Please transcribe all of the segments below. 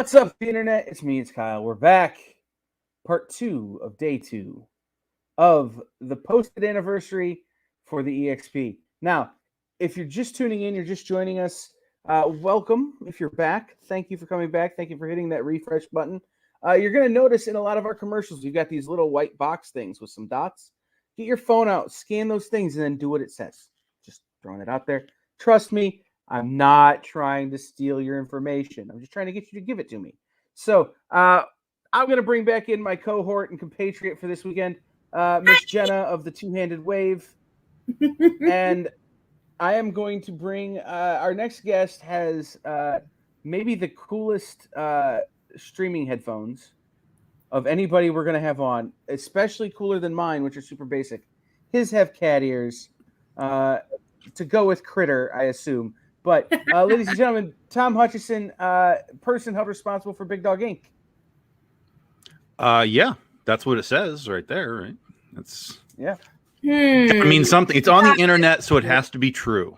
What's up, the internet? It's me, it's Kyle. We're back. Part 2 of day 2 of the posted anniversary for the EXP. Now, if you're just tuning in, you're just joining us, welcome. If you're back, thank you for coming back. Thank you for hitting that refresh button. You're going to notice in a lot of our commercials, we've got these little white box things with some dots. Get your phone out, scan those things, and then do what it says. Just throwing it out there. Trust me, I'm not trying to steal your information. I'm just trying to get you to give it to me. So I'm going to bring back in my cohort and compatriot for this weekend, Miss Jenna of the Two-Handed Wave. And I am going to bring our next guest has maybe the coolest streaming headphones of anybody we're going to have on, especially cooler than mine, which are super basic. His have cat ears to go with Critter, I assume. But, ladies and gentlemen, Tom Hutchison, person held responsible for Big Dog Inc. Yeah, that's what it says right there, right? That's yeah. I mean something. It's on the internet, so it has to be true.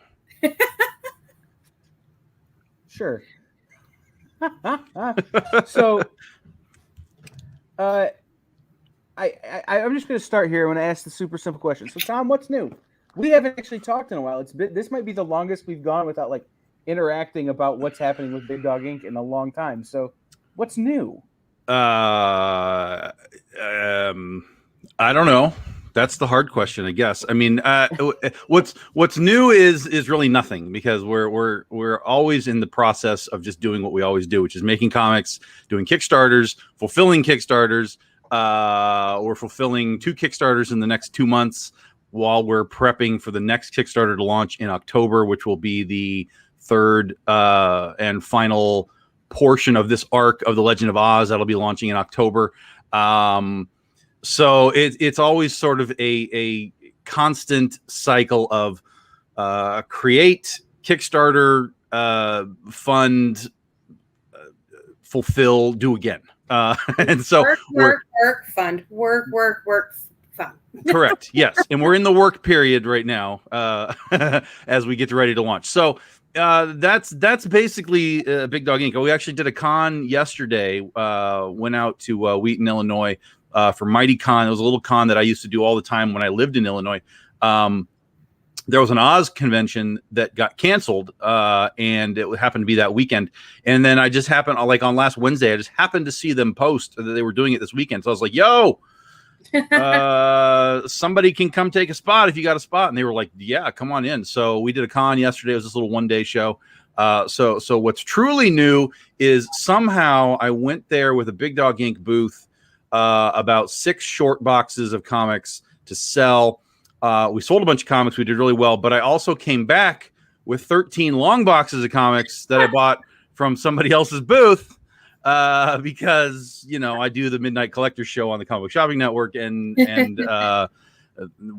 Sure. So, I'm just going to start here when I ask the super simple question. So, Tom, what's new? We haven't actually talked in a while. This might be the longest we've gone without like interacting about what's happening with Big Dog Inc. in a long time. So, what's new? I don't know. That's the hard question, I guess. I mean, what's new is really nothing, because we're always in the process of just doing what we always do, which is making comics, doing Kickstarters, fulfilling Kickstarters. We're fulfilling 2 Kickstarters in the next 2 months, while we're prepping for the next Kickstarter to launch in October, which will be the third and final portion of this arc of The Legend of Oz that'll be launching in October. So it's always sort of a constant cycle of create, Kickstarter, fund, fulfill, do again. And so work, fund. Correct. Yes. And we're in the work period right now as we get ready to launch. So that's basically Big Dog Inc. We actually did a con yesterday, went out to Wheaton, Illinois for Mighty Con. It was a little con that I used to do all the time when I lived in Illinois. There was an Oz convention that got canceled, and it happened to be that weekend. And then I just happened, like on last Wednesday, I just happened to see them post that they were doing it this weekend. So I was like, yo, somebody can come take a spot if you got a spot. And they were like, yeah, come on in. So we did a con yesterday. It was this little one-day show. So what's truly new is somehow I went there with a Big Dog Inc. booth, about 6 short boxes of comics to sell. We sold a bunch of comics. We did really well, but I also came back with 13 long boxes of comics that I bought from somebody else's booth. Because, you know, I do the Midnight Collector show on the Comic Book Shopping Network, and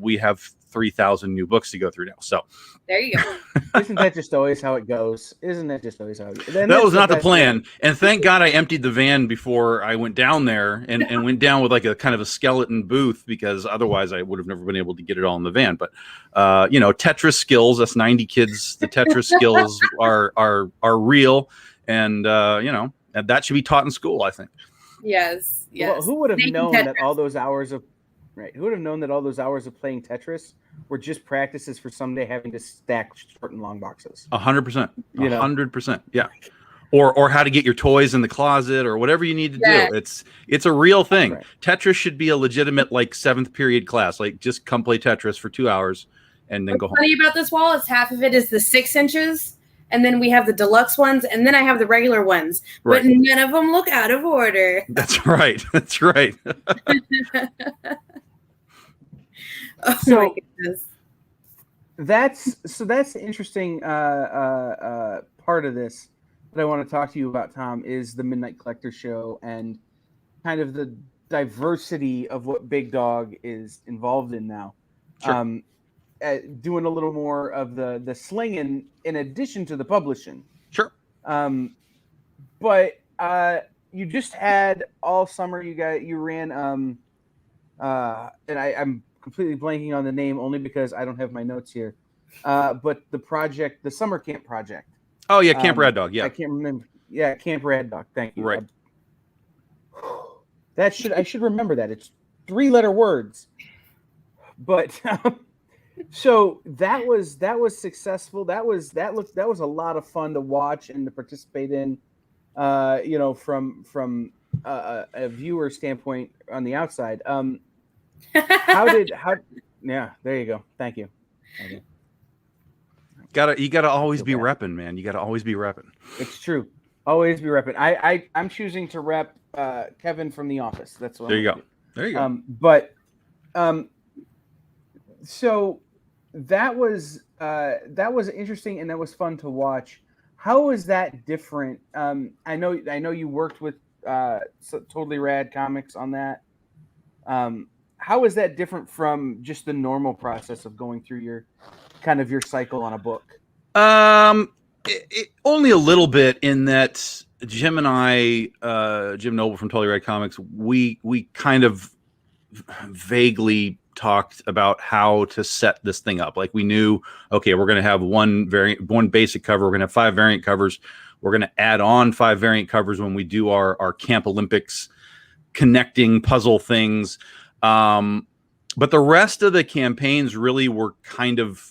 we have 3,000 new books to go through now. So there you go. Isn't that just always how it goes? Isn't that just always how it goes? That was not the plan. And thank God I emptied the van before I went down there and went down with like a kind of a skeleton booth, because otherwise I would have never been able to get it all in the van. But, you know, Tetris skills, us 90 kids, the Tetris skills are real. And, you know, and that should be taught in school, I think. Yes. Well, who would have known that all those hours of Who would have known that all those hours of playing Tetris were just practices for someday having to stack short and long boxes? 100%. 100%. Yeah. Or how to get your toys in the closet or whatever you need to do. It's a real thing. Right. Tetris should be a legitimate like 7th period class. Like just come play Tetris for 2 hours and then go home. What's funny about this wall is half of it is the 6 inches. And then we have the deluxe ones, and then I have the regular ones. But none of them look out of order. That's right. That's right. Oh my goodness. That's the interesting part of this that I want to talk to you about, Tom, is the Midnight Collector show and kind of the diversity of what Big Dog is involved in now. Sure. Doing a little more of the slinging in addition to the publishing. Sure. But you just had all summer. You ran and I'm completely blanking on the name only because I don't have my notes here. But the summer camp project. Oh yeah, Camp Rad Dog. Yeah, I can't remember. Yeah, Camp Rad Dog. Thank you. Right. I should remember that. It's 3-letter words. But so that was successful. That was a lot of fun to watch and to participate in. From a viewer standpoint on the outside. Yeah, there you go. Thank you. You gotta always be repping, man. You gotta always be repping. It's true. Always be repping. I'm choosing to rep Kevin from The Office. That's what. There you go. There you go. So that was interesting and that was fun to watch. How is that different? I know you worked with Totally Rad Comics on that. How is that different from just the normal process of going through your cycle on a book? Only a little bit, in that Jim and I, Jim Noble from Totally Rad Comics, we kind of vaguely talked about how to set this thing up. Like, we knew, okay, we're going to have one basic cover. We're going to have 5 variant covers. We're going to add on 5 variant covers when we do our Camp Olympics connecting puzzle things. But the rest of the campaigns really were kind of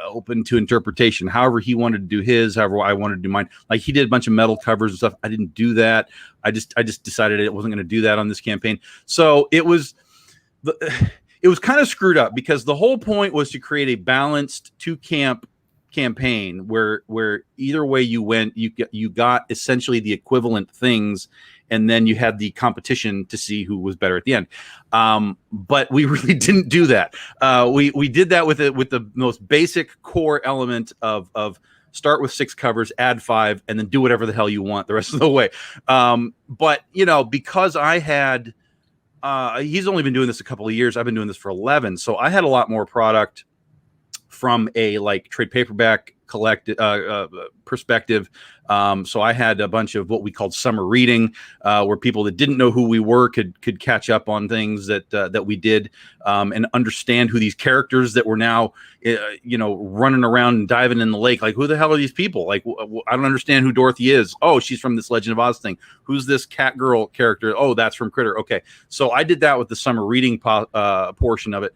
open to interpretation. However he wanted to do his, however I wanted to do mine. Like, he did a bunch of metal covers and stuff. I didn't do that. I just decided it wasn't going to do that on this campaign. So it was kind of screwed up, because the whole point was to create a balanced 2-camp campaign where either way you went, you got essentially the equivalent things, and then you had the competition to see who was better at the end. But we really didn't do that. We did that with the most basic core element of start with 6 covers, add 5, and then do whatever the hell you want the rest of the way. But because I had he's only been doing this a couple of years, I've been doing this for 11, so I had a lot more product from a trade paperback perspective. So I had a bunch of what we called summer reading, where people that didn't know who we were could catch up on things that we did, and understand who these characters that were now running around and diving in the lake. Like, who the hell are these people? Like, I don't understand who Dorothy is. Oh, she's from this Legend of Oz thing. Who's this cat girl character? Oh, that's from Critter. Okay, so I did that with the summer reading portion of it.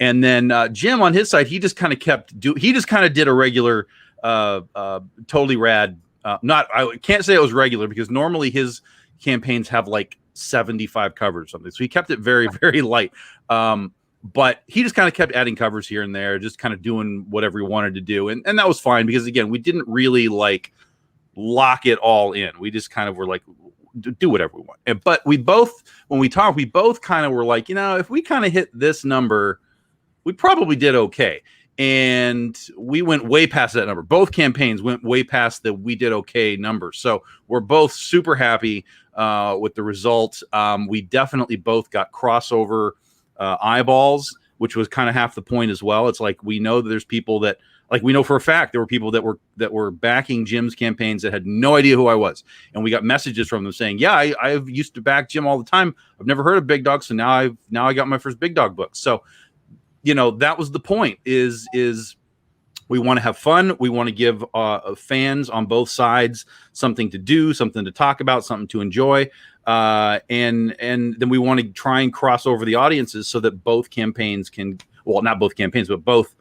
And then Jim on his side, he just kind of did a regular Totally Rad. I can't say it was regular, because normally his campaigns have like 75 covers or something. So he kept it very, very light. But he just kind of kept adding covers here and there, just kind of doing whatever he wanted to do. And that was fine, because again, we didn't really lock it all in. We just kind of were like, do whatever we want. But we both, when we talked, we both kind of were like, if we kind of hit this number, we probably did okay. And we went way past that number. Both campaigns went way past the we did okay number. So we're both super happy with the results. We definitely both got crossover eyeballs, which was kind of half the point as well. It's like, we know that there's people that, we know for a fact there were people that were backing Jim's campaigns that had no idea who I was. And we got messages from them saying, yeah, I've used to back Jim all the time. I've never heard of Big Dog. So now I got my first Big Dog book. So, that was the point, is we want to have fun. We want to give fans on both sides something to do, something to talk about, something to enjoy. And then we want to try and cross over the audiences so that both campaigns can, well, not both campaigns, but both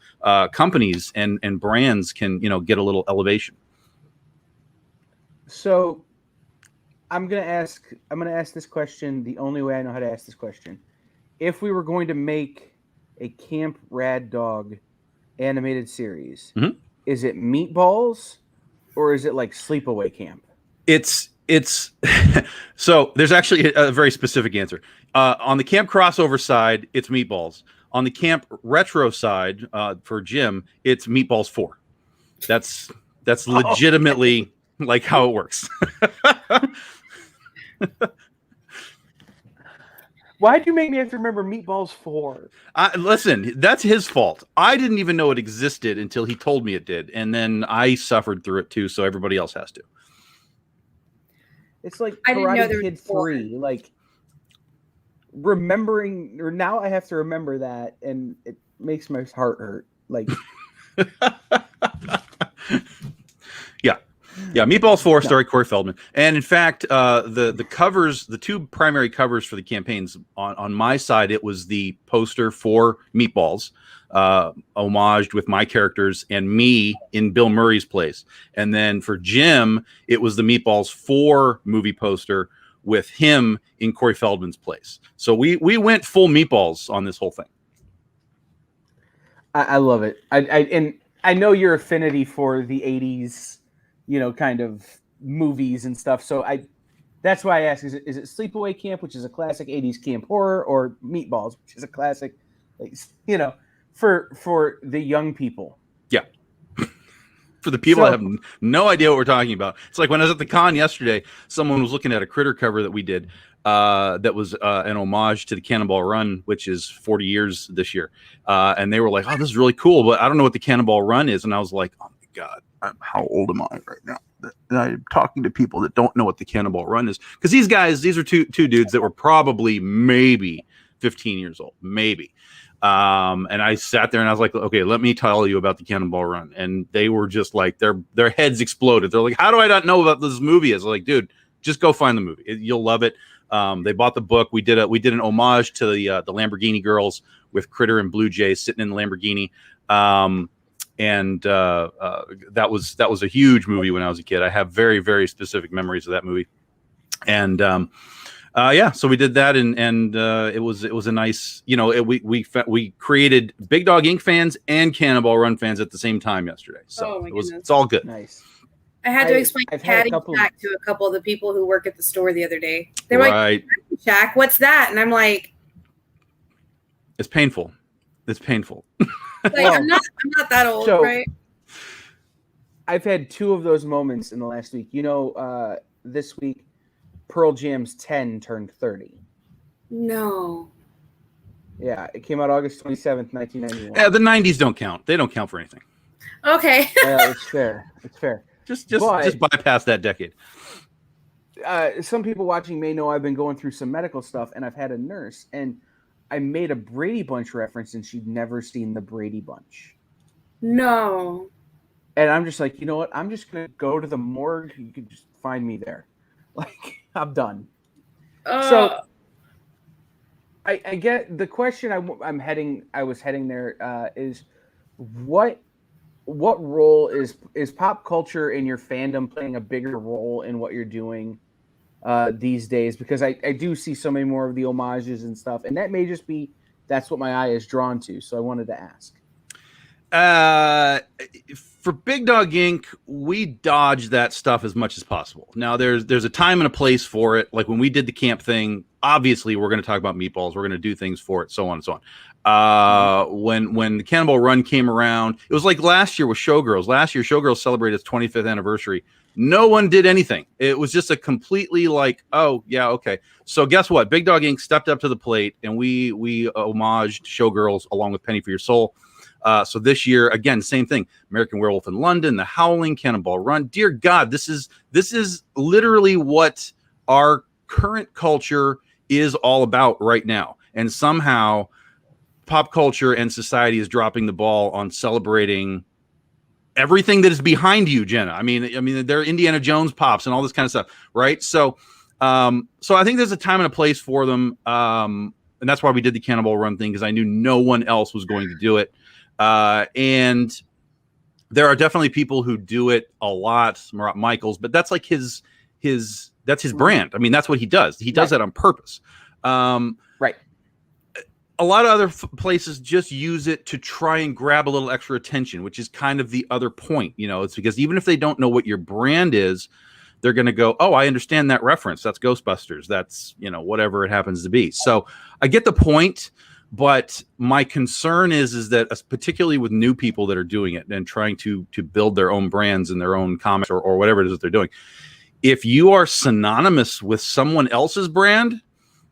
companies and brands can, get a little elevation. So I'm going to ask this question the only way I know how to ask this question. If we were going to make a Camp Rad Dog animated series, is it Meatballs, or is it like Sleepaway Camp? It's so there's actually a very specific answer. On the Camp crossover side, it's Meatballs. On the Camp retro side, for Jim, it's Meatballs 4. That's legitimately like how it works. Why'd you make me have to remember Meatballs 4? Listen, that's his fault. I didn't even know it existed until he told me it did. And then I suffered through it too, so everybody else has to. It's like Karate Kid 3. Like, remembering, or now I have to remember that, and it makes my heart hurt. Like, yeah. Yeah, Meatballs 4 starring Corey Feldman. And in fact, the covers, the two primary covers for the campaigns on my side, it was the poster for Meatballs, homaged with my characters and me in Bill Murray's place. And then for Jim, it was the Meatballs 4 movie poster with him in Corey Feldman's place. So we went full Meatballs on this whole thing. I love it. And I know your affinity for the 80s, kind of movies and stuff. So that's why I ask, is it Sleepaway Camp, which is a classic 80s camp horror, or Meatballs, which is a classic, for the young people? Yeah. For the people that have no idea what we're talking about. It's like when I was at the con yesterday, someone was looking at a Critter cover that we did that was an homage to the Cannonball Run, which is 40 years this year. And they were like, oh, this is really cool, but I don't know what the Cannonball Run is. And I was like, oh my God, how old am I right now? I'm talking to people that don't know what the Cannonball Run is. Because these are two dudes that were probably maybe 15 years old, maybe. And I sat there and I was like, okay, let me tell you about the Cannonball Run. And they were just like, their heads exploded. They're like, how do I not know about this movie? I was like, dude, just go find the movie. You'll love it. They bought the book. We did an homage to the Lamborghini girls with Critter and Blue Jay sitting in the Lamborghini. That was a huge movie when I was a kid. I have very, very specific memories of that movie. And, so we did that, and it was a nice, we created Big Dog Inc. fans and Cannonball Run fans at the same time yesterday. So it's all good. Nice. I had to explain Caddyshack to a couple of the people who work at the store the other day. They're like, Caddyshack, what's that? And I'm like, it's painful. It's painful. I'm not that old, right? I've had two of those moments in the last week. This week, Pearl Jam's 10 turned 30. No. Yeah, it came out August 27th, 1991. Yeah, the 90s don't count. They don't count for anything. Okay. It's fair. It's fair. Just bypass that decade. Some people watching may know I've been going through some medical stuff, and I've had a nurse, and I made a Brady Bunch reference, and she'd never seen the Brady Bunch. No. And I'm just like, you know what? I'm just going to go to the morgue. You can just find me there. Like, I'm done. So I get the question. I was heading there. Is what role is pop culture in your fandom playing a bigger role in what you're doing these days? Because I do see so many more of the homages and stuff, and that may just be that's what my eye is drawn to. So I wanted to ask. For Big Dog Inc., we dodge that stuff as much as possible. Now, there's a time and a place for it. Like when we did the camp thing, obviously we're going to talk about Meatballs. We're going to do things for it, so on and so on. When the Cannonball Run came around, it was like last year with Showgirls. Last year, Showgirls celebrated its 25th anniversary. No one did anything. It was just a completely like, oh, yeah, okay. So guess what? Big Dog Inc. stepped up to the plate, and we homaged Showgirls along with Penny for Your Soul. So this year, again, same thing. American Werewolf in London, The Howling, Cannonball Run. Dear God, this is literally what our current culture is all about right now. And somehow pop culture and society is dropping the ball on celebrating everything that is behind you, Jenna. I mean, they're Indiana Jones pops and all this kind of stuff, right? So I think there's a time and a place for them. And that's why we did the Cannonball Run thing, because I knew no one else was going to do it. And there are definitely people who do it a lot, Marat Michaels, but that's like his brand. I mean, that's what he does. He does that on purpose. Right. A lot of other places just use it to try and grab a little extra attention, which is kind of the other point. It's because even if they don't know what your brand is, they're going to go, oh, I understand that reference. That's Ghostbusters. That's, whatever it happens to be. So I get the point. But my concern is that particularly with new people that are doing it and trying to build their own brands and their own comics or whatever it is that they're doing, if you are synonymous with someone else's brand,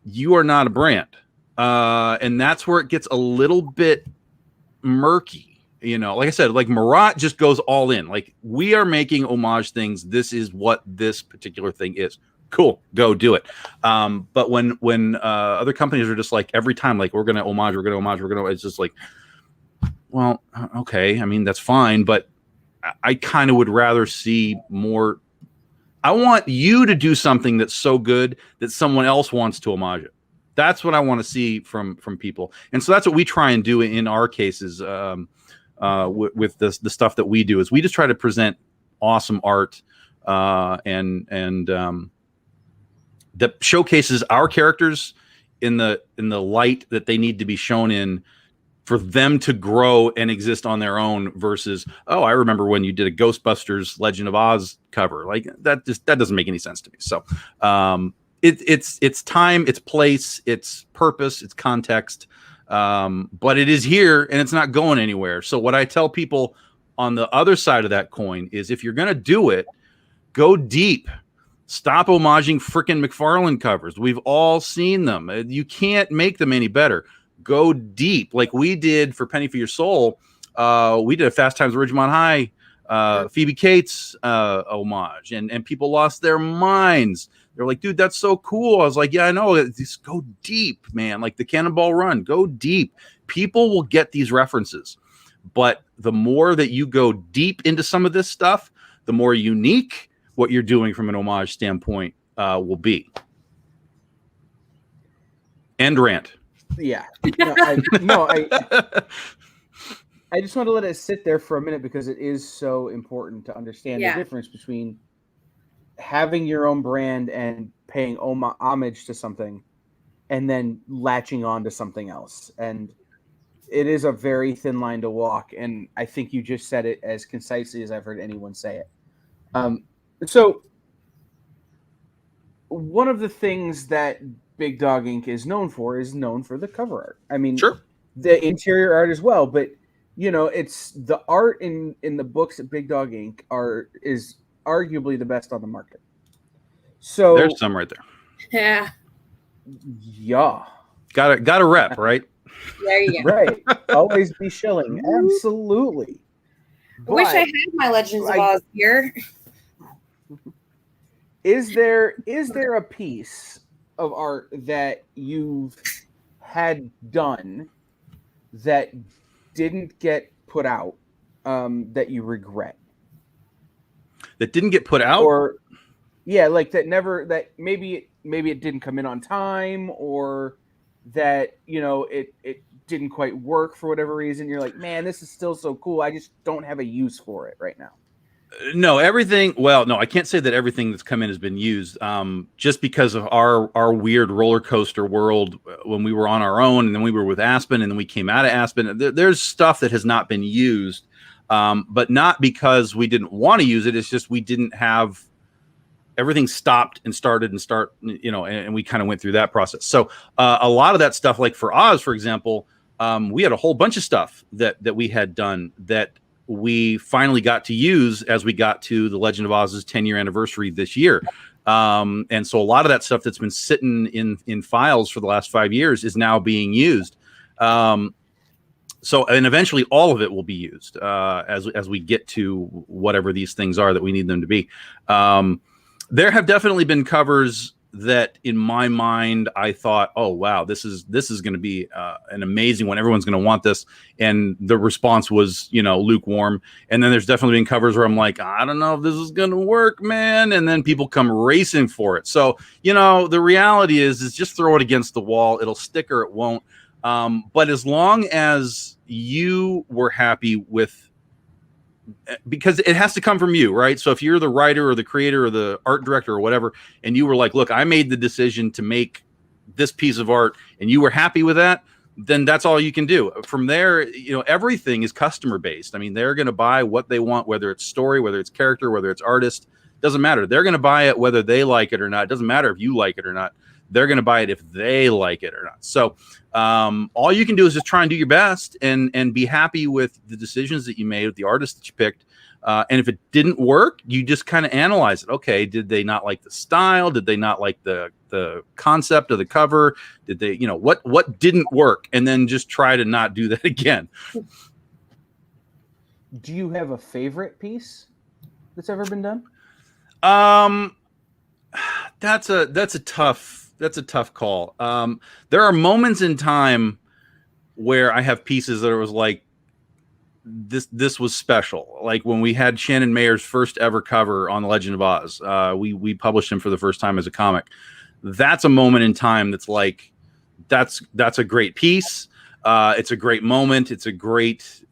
you are not a brand. And that's where it gets a little bit murky. Like I said, like Marat just goes all in. Like, we are making homage things. This is what this particular thing is. Cool, go do it. But when other companies are just like, every time, like, we're gonna homage, it's just like, well, okay, I mean, that's fine, but I kind of would rather see more I want you to do something that's so good that someone else wants to homage it. That's what I want to see from people. And so that's what we try and do in our cases with the stuff that we do is we just try to present awesome art and that showcases our characters in the light that they need to be shown in for them to grow and exist on their own versus, oh, I remember when you did a Ghostbusters Legend of Oz cover. Like that doesn't make any sense to me. So it's time, it's place, it's purpose, it's context. But it is here and it's not going anywhere. So what I tell people on the other side of that coin is if you're going to do it, go deep. Stop homaging freaking McFarlane covers. We've all seen them. You can't make them any better. Go deep, like we did for Penny for Your Soul. We did a Fast Times at Ridgemont High, Phoebe Cates homage, and people lost their minds. They're like, dude, that's so cool. I was like, yeah, I know. Just go deep, man. Like the Cannonball Run, go deep. People will get these references, but the more that you go deep into some of this stuff, the more unique what you're doing from an homage standpoint will be. End rant. Yeah. I just want to let it sit there for a minute because it is so important to understand the difference between having your own brand and paying homage to something and then latching on to something else. And it is a very thin line to walk. And I think you just said it as concisely as I've heard anyone say it. So one of the things that Big Dog Ink is known for the cover art. I mean, sure, the interior art as well, but you know, it's the art in the books at Big Dog Ink is arguably the best on the market. So there's some right there. Yeah. Got a rep, right? There you go. Right. Always be shilling. Absolutely. I wish I had my Legends of Oz here. Is there a piece of art that you've had done that didn't get put out that you regret? That didn't get put out? Or like that maybe it didn't come in on time, or that, you know, it didn't quite work for whatever reason. You're like, man, this is still so cool. I just don't have a use for it right now. No, everything. Well, no, I can't say that everything that's come in has been used. Just because of our weird roller coaster world when we were on our own, and then we were with Aspen, and then we came out of Aspen. There's stuff that has not been used, but not because we didn't want to use it. It's just we didn't have everything stopped and started and start. You know, and we kind of went through that process. So a lot of that stuff, like for Oz, for example, we had a whole bunch of stuff that we had done that we finally got to use as we got to the Legend of Oz's 10-year anniversary this year. And so a lot of that stuff that's been sitting in files for the last 5 years is now being used. And eventually all of it will be used as we get to whatever these things are that we need them to be. There have definitely been covers that in my mind, I thought, oh, wow, this is going to be an amazing one. Everyone's going to want this. And the response was, you know, lukewarm. And then there's definitely been covers where I'm like, I don't know if this is going to work, man. And then people come racing for it. So, you know, the reality is just throw it against the wall. It'll stick or it won't. But as long as you were happy with, because it has to come from you, right? So if you're the writer or the creator or the art director or whatever, and you were like, look, I made the decision to make this piece of art and you were happy with that, then that's all you can do. From there, you know, everything is customer based. I mean, they're going to buy what they want, whether it's story, whether it's character, whether it's artist, doesn't matter. They're going to buy it whether they like it or not. It doesn't matter if you like it or not. They're going to buy it if they like it or not. So all you can do is just try and do your best and be happy with the decisions that you made, with the artist that you picked. And if it didn't work, you just kind of analyze it. Okay, did they not like the style? Did they not like the concept of the cover? Did they, you know, what didn't work? And then just try to not do that again. Do you have a favorite piece that's ever been done? That's a tough call. There are moments in time where I have pieces that was like, this was special. Like when we had Shannon Mayer's first ever cover on The Legend of Oz, we published him for the first time as a comic. That's a moment in time that's like, that's a great piece. It's a great moment. It's a great,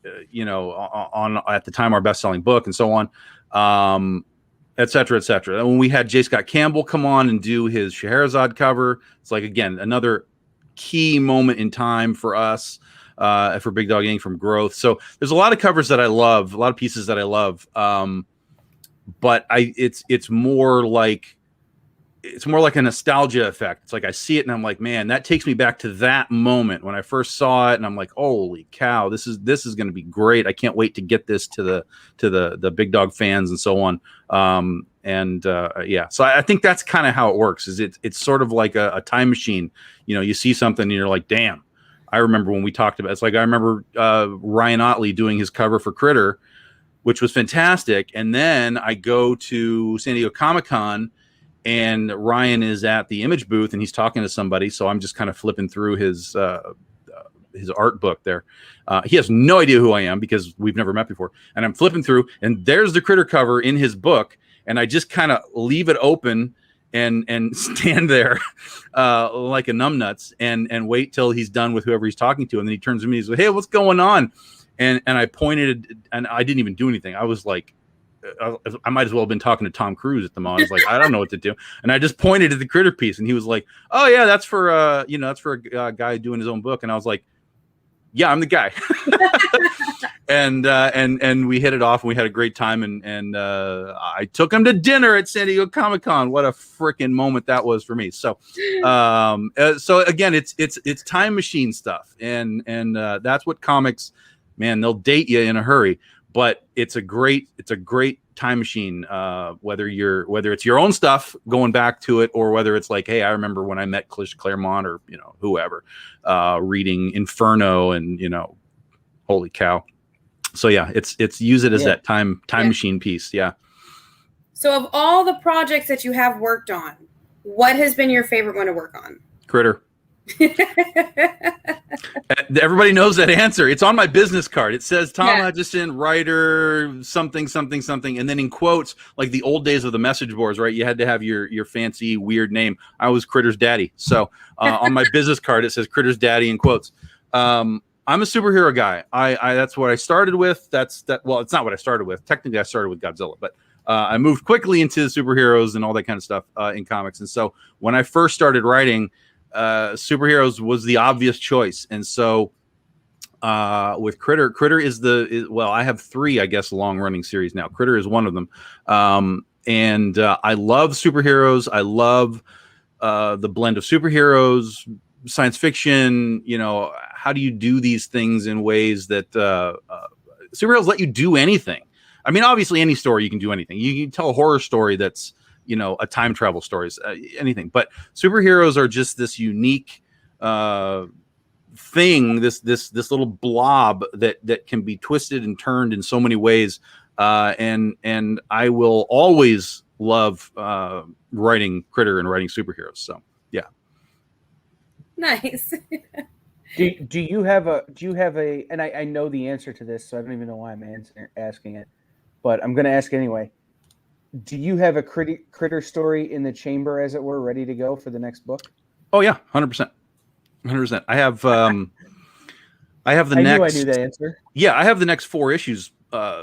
on at the time our best-selling book and so on, et cetera, et cetera. And when we had J. Scott Campbell come on and do his Scheherazade cover, it's like, again, another key moment in time for us, for Big Dog Inc. from Growth. So there's a lot of covers that I love, a lot of pieces that I love. But it's more like a nostalgia effect. It's like I see it and I'm like, man, that takes me back to that moment when I first saw it, and I'm like, holy cow, this is going to be great. I can't wait to get this to the Big Dog fans and so on. So I think that's kind of how it works. Is it's sort of like a time machine. You see something and you're like, damn, I remember when we talked about it. It's like I remember Ryan Otley doing his cover for Critter, which was fantastic. And then I go to San Diego Comic-Con, and Ryan is at the Image booth and he's talking to somebody. So I'm just kind of flipping through his art book there. He has no idea who I am because we've never met before. And I'm flipping through and there's the Critter cover in his book. And I just kind of leave it open and stand there like a numbnuts and wait till he's done with whoever he's talking to. And then he turns to me and he's like, hey, what's going on? And I pointed, and I didn't even do anything. I was like, I might as well have been talking to Tom Cruise at the moment. I was like, I don't know what to do. And I just pointed at the Critter piece and he was like, oh yeah, that's for a guy doing his own book. And I was like, yeah, I'm the guy. and we hit it off and we had a great time. And I took him to dinner at San Diego Comic-Con. What a freaking moment that was for me. So, so again, it's time machine stuff. And that's what comics, man, they'll date you in a hurry. But it's a great time machine, whether it's your own stuff going back to it, or whether it's like, hey, I remember when I met Claremont or whoever, reading Inferno, and holy cow. So yeah, it's use it as that time machine piece. Yeah. So of all the projects that you have worked on, what has been your favorite one to work on? Critter. Everybody knows that answer. It's on my business card. It says Tom Hutchison, writer, something, something, something. And then in quotes, like the old days of the message boards, right? You had to have your fancy, weird name. I was Critter's daddy. So on my business card, it says Critter's daddy in quotes. I'm a superhero guy. I that's what I started with. Well, it's not what I started with. Technically, I started with Godzilla, but I moved quickly into superheroes and all that kind of stuff in comics. And so when I first started writing, superheroes was the obvious choice. And so with Critter is I have 3, I guess, long running series now. Critter is one of them. And I love superheroes. I love the blend of superheroes, science fiction. How do you do these things in ways that superheroes let you do anything? I mean, obviously any story you can do anything. You can tell a horror story that's a time travel stories, anything. But superheroes are just this unique thing, this little blob that can be twisted and turned in so many ways. And I will always love writing Critter and writing superheroes. So yeah. Nice. Do you have a? And I know the answer to this, so I don't even know why I'm asking it, but I'm going to ask anyway. Do you have a Critter story in the chamber, as it were, ready to go for the next book? Oh yeah, 100%. I have the next. I knew the answer. Yeah, I have the next 4 issues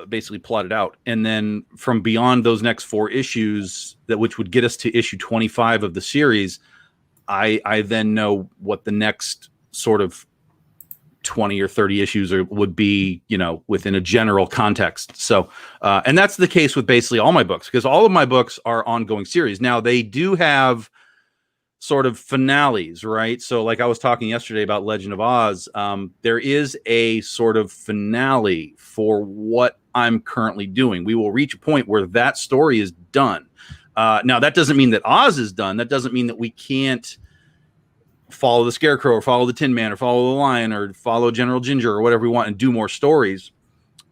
basically plotted out, and then from beyond those next 4 issues, which would get us to issue 25 of the series, I then know what the next sort of 20 or 30 issues would be, within a general context. So, and that's the case with basically all my books, because all of my books are ongoing series. Now they do have sort of finales, right? So like I was talking yesterday about Legend of Oz, there is a sort of finale for what I'm currently doing. We will reach a point where that story is done. Now that doesn't mean that Oz is done. That doesn't mean that we can't follow the Scarecrow or follow the Tin Man or follow the Lion or follow General Ginger or whatever we want and do more stories.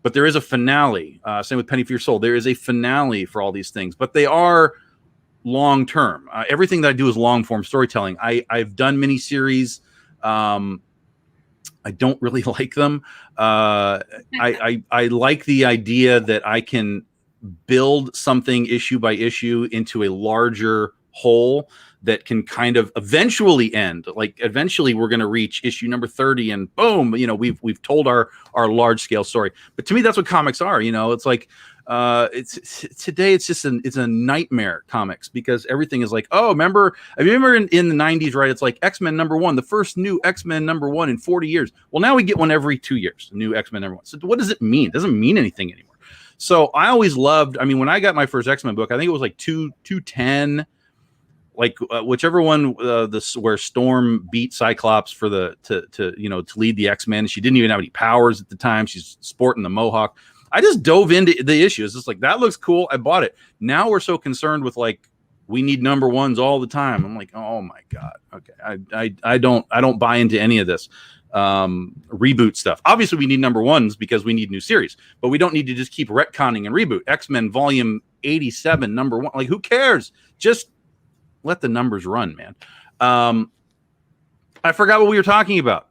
But there is a finale. Same with Penny for Your Soul. There is a finale for all these things, but they are long term. Everything that I do is long form storytelling. I've done miniseries. I don't really like them. I like the idea that I can build something issue by issue into a larger whole that can kind of eventually end. Like eventually we're going to reach issue number 30 and boom, we've told our large scale story. But to me, that's what comics are. It's like, today it's just it's a nightmare, comics, because everything is like, oh, remember in the 90s, right? It's like X-Men #1, the first new X-Men #1 in 40 years. Well, now we get one every 2 years, new X-Men #1. So what does it mean? It doesn't mean anything anymore. So I always loved, when I got my first X-Men book, I think it was like 210, like whichever one, where Storm beat Cyclops for to lead the X-Men. She didn't even have any powers at the time. She's sporting the mohawk. I just dove into the issue. It's just like, that looks cool. I bought it. Now we're so concerned with like, we need #1s all the time. I'm like, oh my God. Okay. I don't buy into any of this reboot stuff. Obviously we need #1s because we need new series, but we don't need to just keep retconning and reboot. X-Men volume 87, #1. Like, who cares? Just let the numbers run, man. I forgot what we were talking about.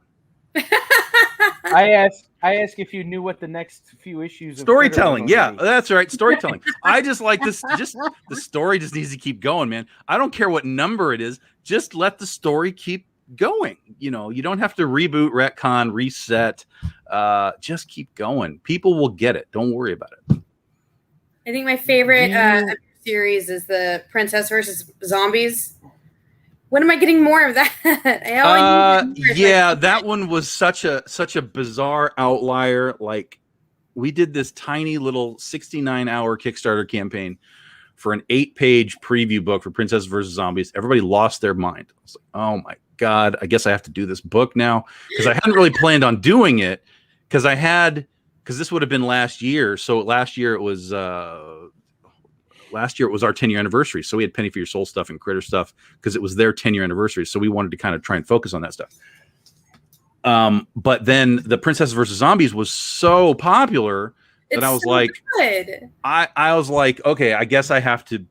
I asked if you knew what the next few issues of storytelling. Yeah, that's right. Storytelling. I just like this. Just the story just needs to keep going, man. I don't care what number it is. Just let the story keep going. You don't have to reboot, retcon, reset. Just keep going. People will get it. Don't worry about it. I think my favorite series is the Princess versus Zombies. When am I getting more of that? Yeah, that one was such a bizarre outlier. Like, we did this tiny little 69-hour Kickstarter campaign for an 8-page preview book for Princess versus Zombies. Everybody lost their mind. I was like, oh my God, I guess I have to do this book now, because I hadn't really planned on doing it, because this would have been last year. So last year it was our 10-year anniversary. So we had Penny for Your Soul stuff and Critter stuff because it was their 10-year anniversary. So we wanted to kind of try and focus on that stuff. But then the Princess versus Zombies was so popular that I was like, good. I was like, okay, I guess I have to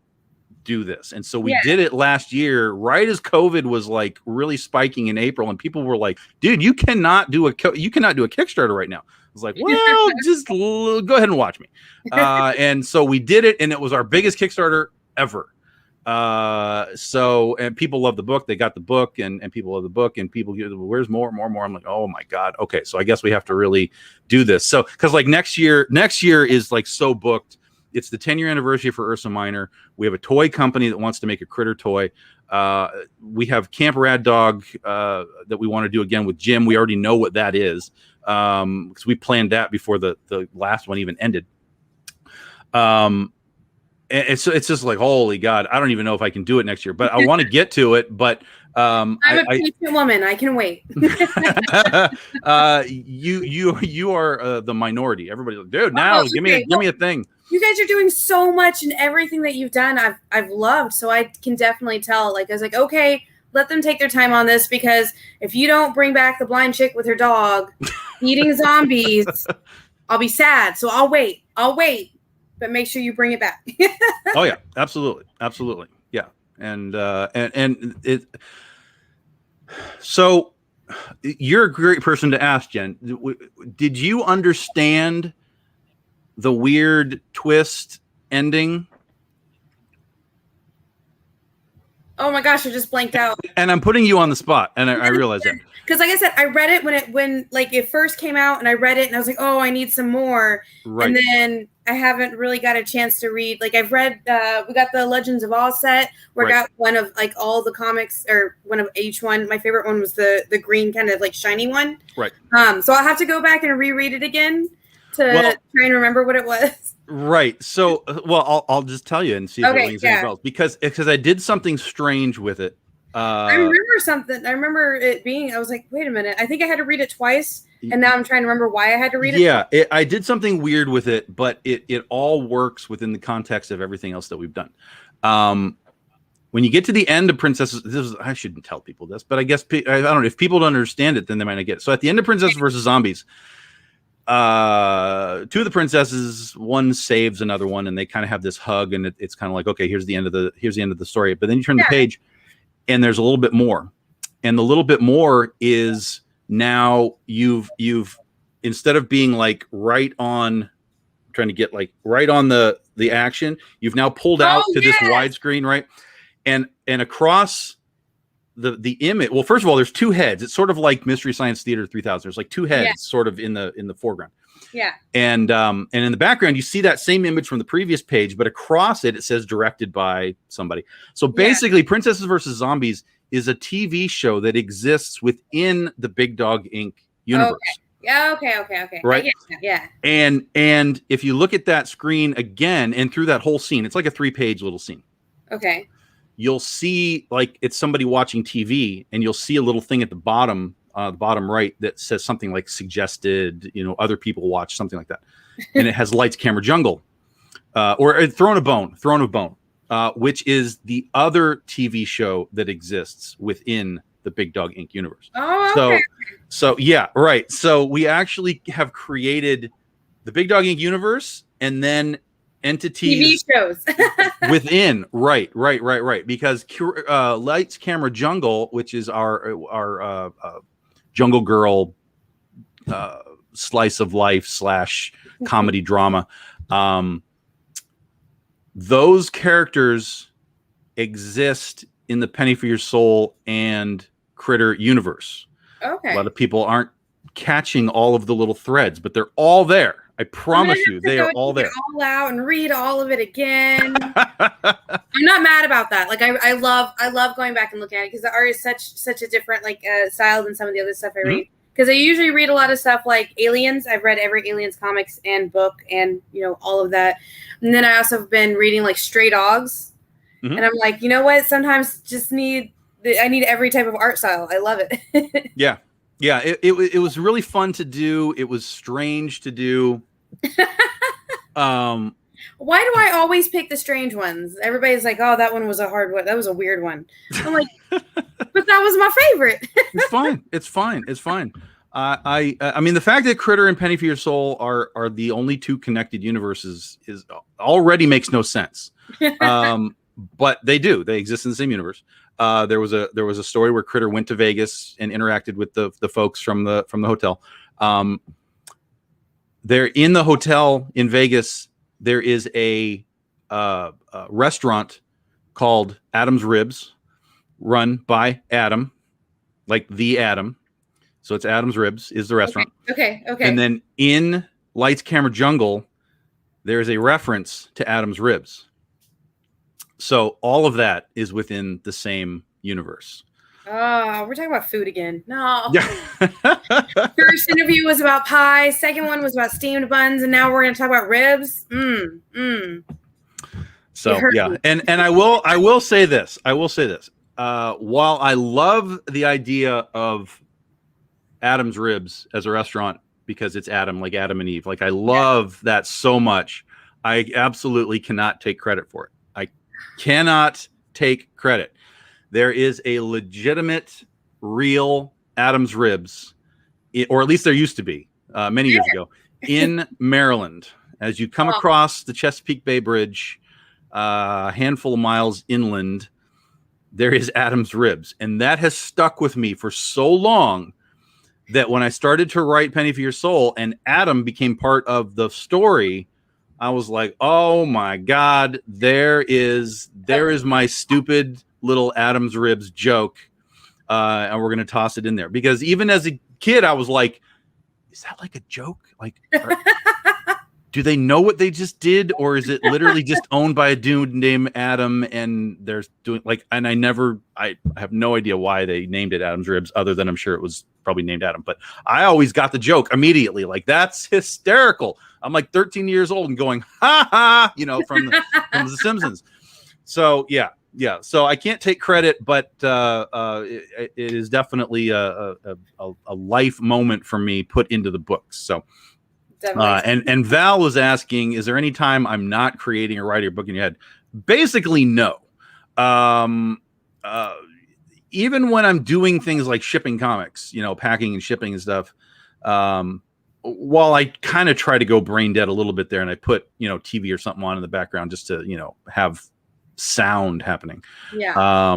do this. And so we did it last year, right as COVID was like really spiking in April. And people were like, dude, you cannot do a Kickstarter right now. I was like, well, just go ahead and watch me. And so we did it, and it was our biggest Kickstarter ever. And people love the book. They got the book, and people love the book, and people get, where's more. I'm like, oh my God. Okay. So I guess we have to really do this. So, cause like next year is like so booked. It's the 10-year anniversary for Ursa Minor. We have a toy company that wants to make a Critter toy. We have Camp Rad Dog that we want to do again with Jim. We already know what that is, because we planned that before the last one even ended. And it's just like, holy God, I don't even know if I can do it next year, but I want to get to it. But I'm a patient woman. I can wait. You are the minority. Everybody's like, dude, now give me a thing. You guys are doing so much, and everything that you've done, I've loved. So I can definitely tell. Like, I was like, okay, let them take their time on this, because if you don't bring back the blind chick with her dog eating zombies, I'll be sad. So I'll wait, but make sure you bring it back. Oh yeah, absolutely, yeah, and it. So you're a great person to ask, Jen. Did you understand the weird twist ending? Oh my gosh, I just blanked out. And I'm putting you on the spot, and I realize that. Because like I said, I read it when it first came out, and I read it, and I was like, oh, I need some more. Right. And then I haven't really got a chance to read. Like, I've read, we got the Legends of Oz set, where I got one of like all the comics, or one of each one. My favorite one was the green kind of like shiny one. Right. So I'll have to go back and reread it again to try and remember what it was. Right. So, I'll just tell you and see if it rings any bells, because I did something strange with it. I remember something. I remember it being, I was like, wait a minute. I think I had to read it twice, and now I'm trying to remember why I had to read it. Yeah, I did something weird with it, but it all works within the context of everything else that we've done. When you get to the end of Princesses, I shouldn't tell people this, but I guess, I don't know, if people don't understand it, then they might not get it. So at the end of Princesses versus Zombies, two of the princesses, one saves another one, and they kind of have this hug, and it's kind of like, okay, here's the end of the story. But then you turn the page, and there's a little bit more, and the little bit more is now you've instead of being like right on, trying to get like right on the action, you've now pulled out to this widescreen, right? And across the image, well, first of all, there's two heads. It's sort of like Mystery Science Theater 3000. There's like two heads sort of in the foreground. Yeah. And in the background, you see that same image from the previous page, but across it says directed by somebody. So basically, Princesses versus Zombies is a TV show that exists within the Big Dog Inc. universe. Okay. Right? Yeah. And if you look at that screen again and through that whole scene, it's like a 3-page little scene. Okay. You'll see like it's somebody watching TV, and you'll see a little thing at the bottom right that says something like suggested, other people watch, something like that. And it has Lights, Camera, Jungle, or Throne of Bone, which is the other TV show that exists within the Big Dog Inc. universe. Oh, okay. So yeah, right. So we actually have created the Big Dog Inc. universe, and then entities TV shows within. Right. Because Lights, Camera, Jungle, which is our Jungle Girl slice of life / comedy drama. Those characters exist in the Penny for Your Soul and Critter universe. Okay. A lot of people aren't catching all of the little threads, but they're all there. I promise you, they are all there. All out and read all of it again. I'm not mad about that. Like I love going back and looking at it because the art is such a different style than some of the other stuff I read. Because I usually read a lot of stuff like Aliens. I've read every Aliens comics and book and all of that. And then I also have been reading like Stray Dogs. And I'm like, you know what? Sometimes I need every type of art style. I love it. Yeah. It was really fun to do. It was strange to do. Why do I always pick the strange ones? Everybody's like, oh, that one was a hard one. That was a weird one. I'm like, but that was my favorite. It's fine. I mean, the fact that Critter and Penny for Your Soul are the only two connected universes is already makes no sense. But they do. They exist in the same universe. There was a story where Critter went to Vegas and interacted with the folks from the hotel. They're in the hotel in Vegas. There is a restaurant called Adam's Ribs, run by Adam, like the Adam. So it's Adam's Ribs is the restaurant. Okay. And then in Lights, Camera, Jungle, there is a reference to Adam's Ribs. So all of that is within the same universe. Oh, we're talking about food again. No. Yeah. First interview was about pie. Second one was about steamed buns, and now we're going to talk about ribs. So yeah, and I will say this. While I love the idea of Adam's Ribs as a restaurant because it's Adam, like Adam and Eve, like I love that so much, I absolutely cannot take credit for it. I cannot take credit. There is a legitimate, real Adam's Ribs, or at least there used to be many years ago, in Maryland. As you come across the Chesapeake Bay Bridge, a handful of miles inland, there is Adam's Ribs. And that has stuck with me for so long that when I started to write Penny for Your Soul and Adam became part of the story, I was like, oh my God, there is my stupid little Adam's Ribs joke, and we're gonna toss it in there because even as a kid I was like, is that like a joke? Like, do they know what they just did, or is it literally just owned by a dude named Adam and they're doing like? And I have no idea why they named it Adam's Ribs, other than I'm sure it was probably named Adam. But I always got the joke immediately, like that's hysterical. I'm like 13 years old and going ha ha, from the Simpsons. So yeah. So I can't take credit, but it is definitely a life moment for me put into the books. So. And Val was asking, is there any time I'm not creating or writing a book in your head? Basically, no. Even when I'm doing things like shipping comics, packing and shipping and stuff, while I kind of try to go brain dead a little bit there and I put, TV or something on in the background just to, have sound happening. Yeah.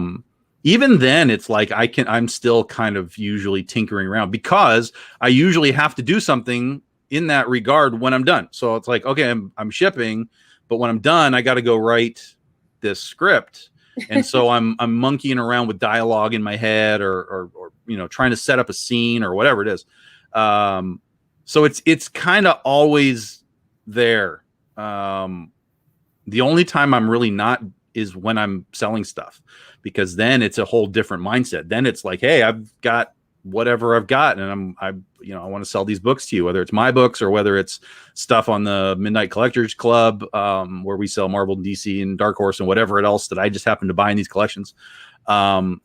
even then it's like I'm still kind of usually tinkering around because I usually have to do something in that regard when I'm done. So it's like, okay, I'm shipping, but when I'm done, I got to go write this script. And so I'm monkeying around with dialogue in my head or trying to set up a scene or whatever it is. So it's kind of always there. The only time I'm really not is when I'm selling stuff, because then it's a whole different mindset. Then it's like, hey, I've got whatever I've got, and I want to sell these books to you, whether it's my books or whether it's stuff on the Midnight Collectors Club, where we sell Marvel and DC and Dark Horse and whatever else that I just happen to buy in these collections. Then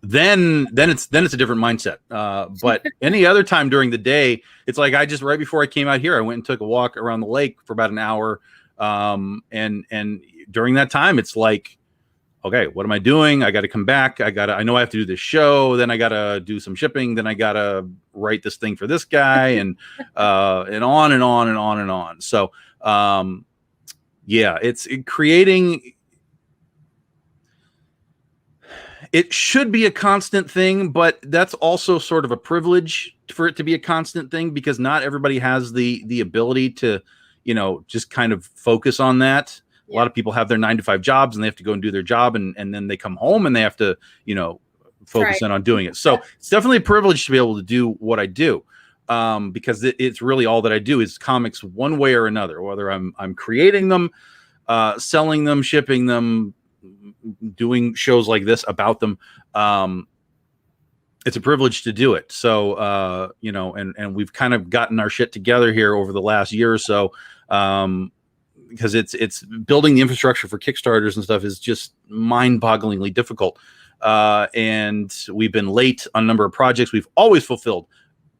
it's a different mindset. But any other time during the day, it's like right before I came out here, I went and took a walk around the lake for about an hour. And during that time, it's like, okay, what am I doing? I got to come back. I know I have to do this show. Then I got to do some shipping. Then I got to write this thing for this guy and on and on and on and on. So, it's creating. It should be a constant thing, but that's also sort of a privilege for it to be a constant thing, because not everybody has the ability to, just kind of focus on that. A lot of people have their 9-to-5 jobs and they have to go and do their job, and then they come home and they have to, focus in on doing it. So it's definitely a privilege to be able to do what I do, because it's really all that I do is comics one way or another, whether I'm creating them, selling them, shipping them, doing shows like this about them. It's a privilege to do it. So, and we've kind of gotten our shit together here over the last year or so. Because it's building the infrastructure for Kickstarters and stuff is just mind-bogglingly difficult. And we've been late on a number of projects. We've always fulfilled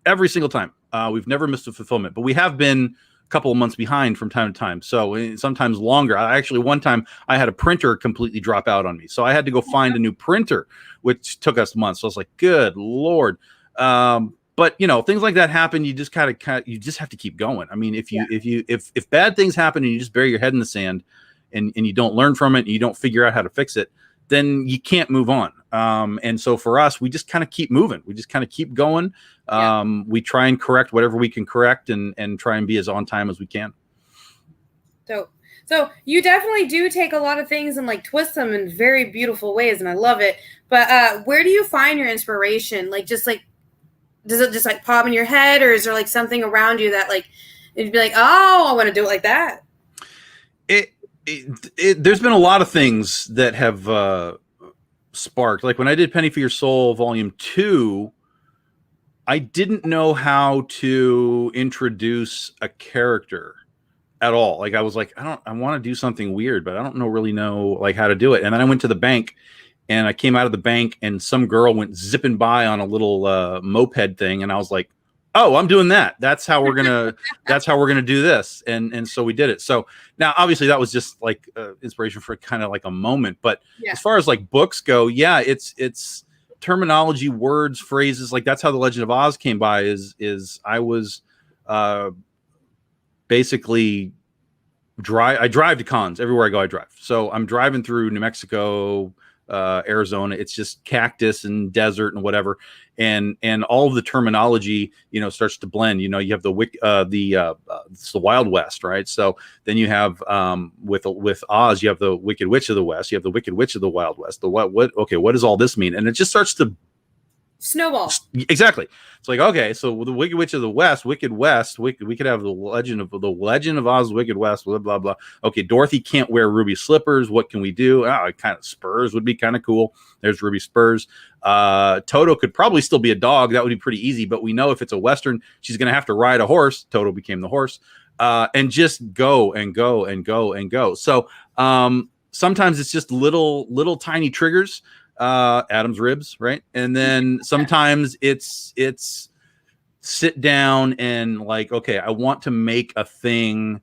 every single time. We've never missed a fulfillment, but we have been a couple of months behind from time to time. So sometimes longer. One time I had a printer completely drop out on me. So I had to go find a new printer, which took us months. So I was like, good Lord. But things like that happen. You just you just have to keep going. I mean, if bad things happen and you just bury your head in the sand and you don't learn from it and you don't figure out how to fix it, then you can't move on. And so for us, we just kind of keep moving. We just kind of keep going. We try and correct whatever we can correct and try and be as on time as we can. So you definitely do take a lot of things and like twist them in very beautiful ways, and I love it. But where do you find your inspiration? Does it just like pop in your head, or is there like something around you that like it'd be like, oh, I want to do it like that? There's been a lot of things that have sparked. Like when I did Penny for Your Soul Volume 2, I didn't know how to introduce a character at all. Like I was like, I want to do something weird, but I don't really know like how to do it. And then I went to the bank. And I came out of the bank and some girl went zipping by on a little moped thing. And I was like, oh, I'm doing that. That's how we're going to do this. And so we did it. So now obviously that was just like inspiration for kind of like a moment. But as far as like books go, it's terminology, words, phrases. Like that's how The Legend of Oz came by is I was basically I drive to cons everywhere I go. I drive. So I'm driving through New Mexico, Arizona. It's just cactus and desert and whatever, and all of the terminology starts to blend. You have it's the Wild West, right? So then you have with Oz, you have the Wicked Witch of the West, you have the Wicked Witch of the Wild West. What does all this mean? And it just starts to snowball. Exactly. It's like, okay, so the Wicked Witch of the West, Wicked West, we could have the Legend of Oz, Wicked West, blah blah blah. Okay, Dorothy can't wear ruby slippers. What can we do? Kind of spurs would be kind of cool. There's ruby spurs. Toto could probably still be a dog. That would be pretty easy. But we know if it's a Western, she's going to have to ride a horse. Toto became the horse, and just go and go and go and go. So sometimes it's just little tiny triggers. Adam's ribs, right? And then sometimes it's sit down and like, okay, I want to make a thing.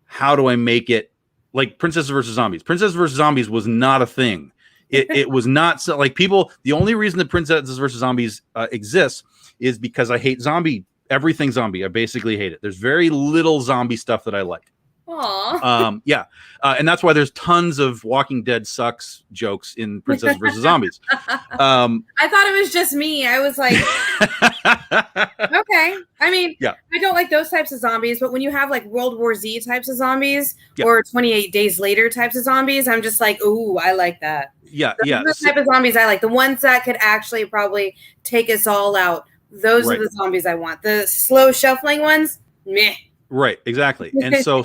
How do I make it? Like Princesses versus Zombies. Princesses versus Zombies was not a thing. It was not so like people. The only reason that Princesses versus Zombies exists is because I hate everything zombie. I basically hate it. There's very little zombie stuff that I like. Aw. Yeah, and that's why there's tons of Walking Dead sucks jokes in Princess versus Zombies. I thought it was just me. I was like, okay. I mean, yeah, I don't like those types of zombies, but when you have like World War Z types of zombies yeah. or 28 Days Later types of zombies, I'm just like, ooh, I like that. Yeah, Those yeah. are the type of zombies I like. The ones that could actually probably take us all out. Those Right. are the zombies I want. The slow shuffling ones, meh. Right, exactly. And so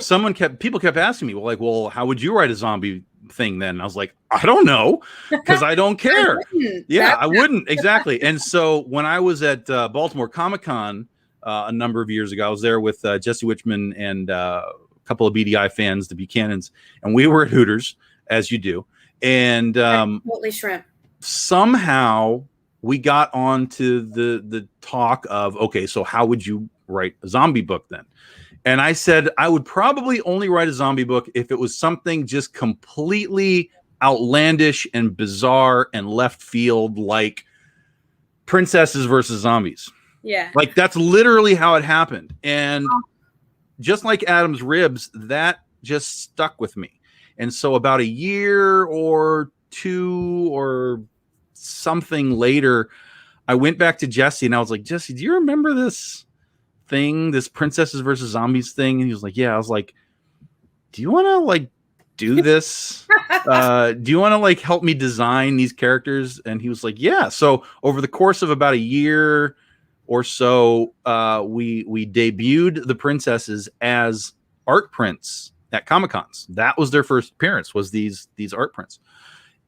people kept asking me, well, how would you write a zombie thing then? And I was like, I don't know, because I don't care. I wouldn't. Exactly. And so when I was at Baltimore Comic-Con a number of years ago, I was there with Jesse Wichman and a couple of BDI fans, the Buchanans, and we were at Hooters, as you do. And totally shrimp. Somehow we got onto the talk of, okay, so how would you write a zombie book then? And I said I would probably only write a zombie book if it was something just completely outlandish and bizarre and left field, like princesses versus zombies. Yeah. Like that's literally how it happened. And just like Adam's Ribs, that just stuck with me. And so about a year or two or something later, I went back to Jesse and I was like, Jesse, do you remember this thing, this princesses versus zombies thing? And he was like, yeah. I was like, do you want to like do this? Do you want to like help me design these characters? And he was like, yeah. So over the course of about a year or so, we debuted the princesses as art prints at Comic-Cons. That was their first appearance, was these art prints.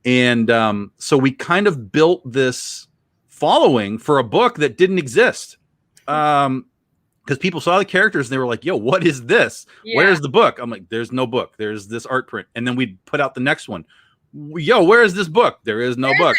And so we kind of built this following for a book that didn't exist. Because people saw the characters and they were like, yo, what is this? Yeah. Where's the book? I'm like, there's no book. There's this art print. And then we put out the next one. Yo, where is this book? There is no book.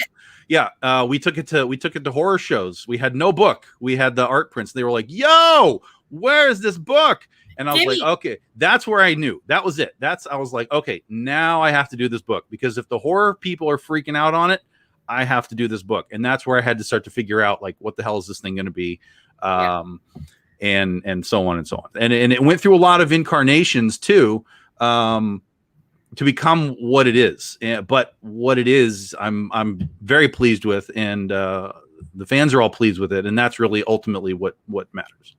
Yeah. We took it to horror shows. We had no book. We had the art prints. They were like, yo, where is this book? And I was like, okay, that's where I knew. That was it. I was like, okay, now I have to do this book, because if the horror people are freaking out on it, I have to do this book. And that's where I had to start to figure out, like, what the hell is this thing going to be? And so on and so on. And it went through a lot of incarnations too, to become what it is. But what it is, I'm very pleased with, and the fans are all pleased with it. And that's really ultimately what matters.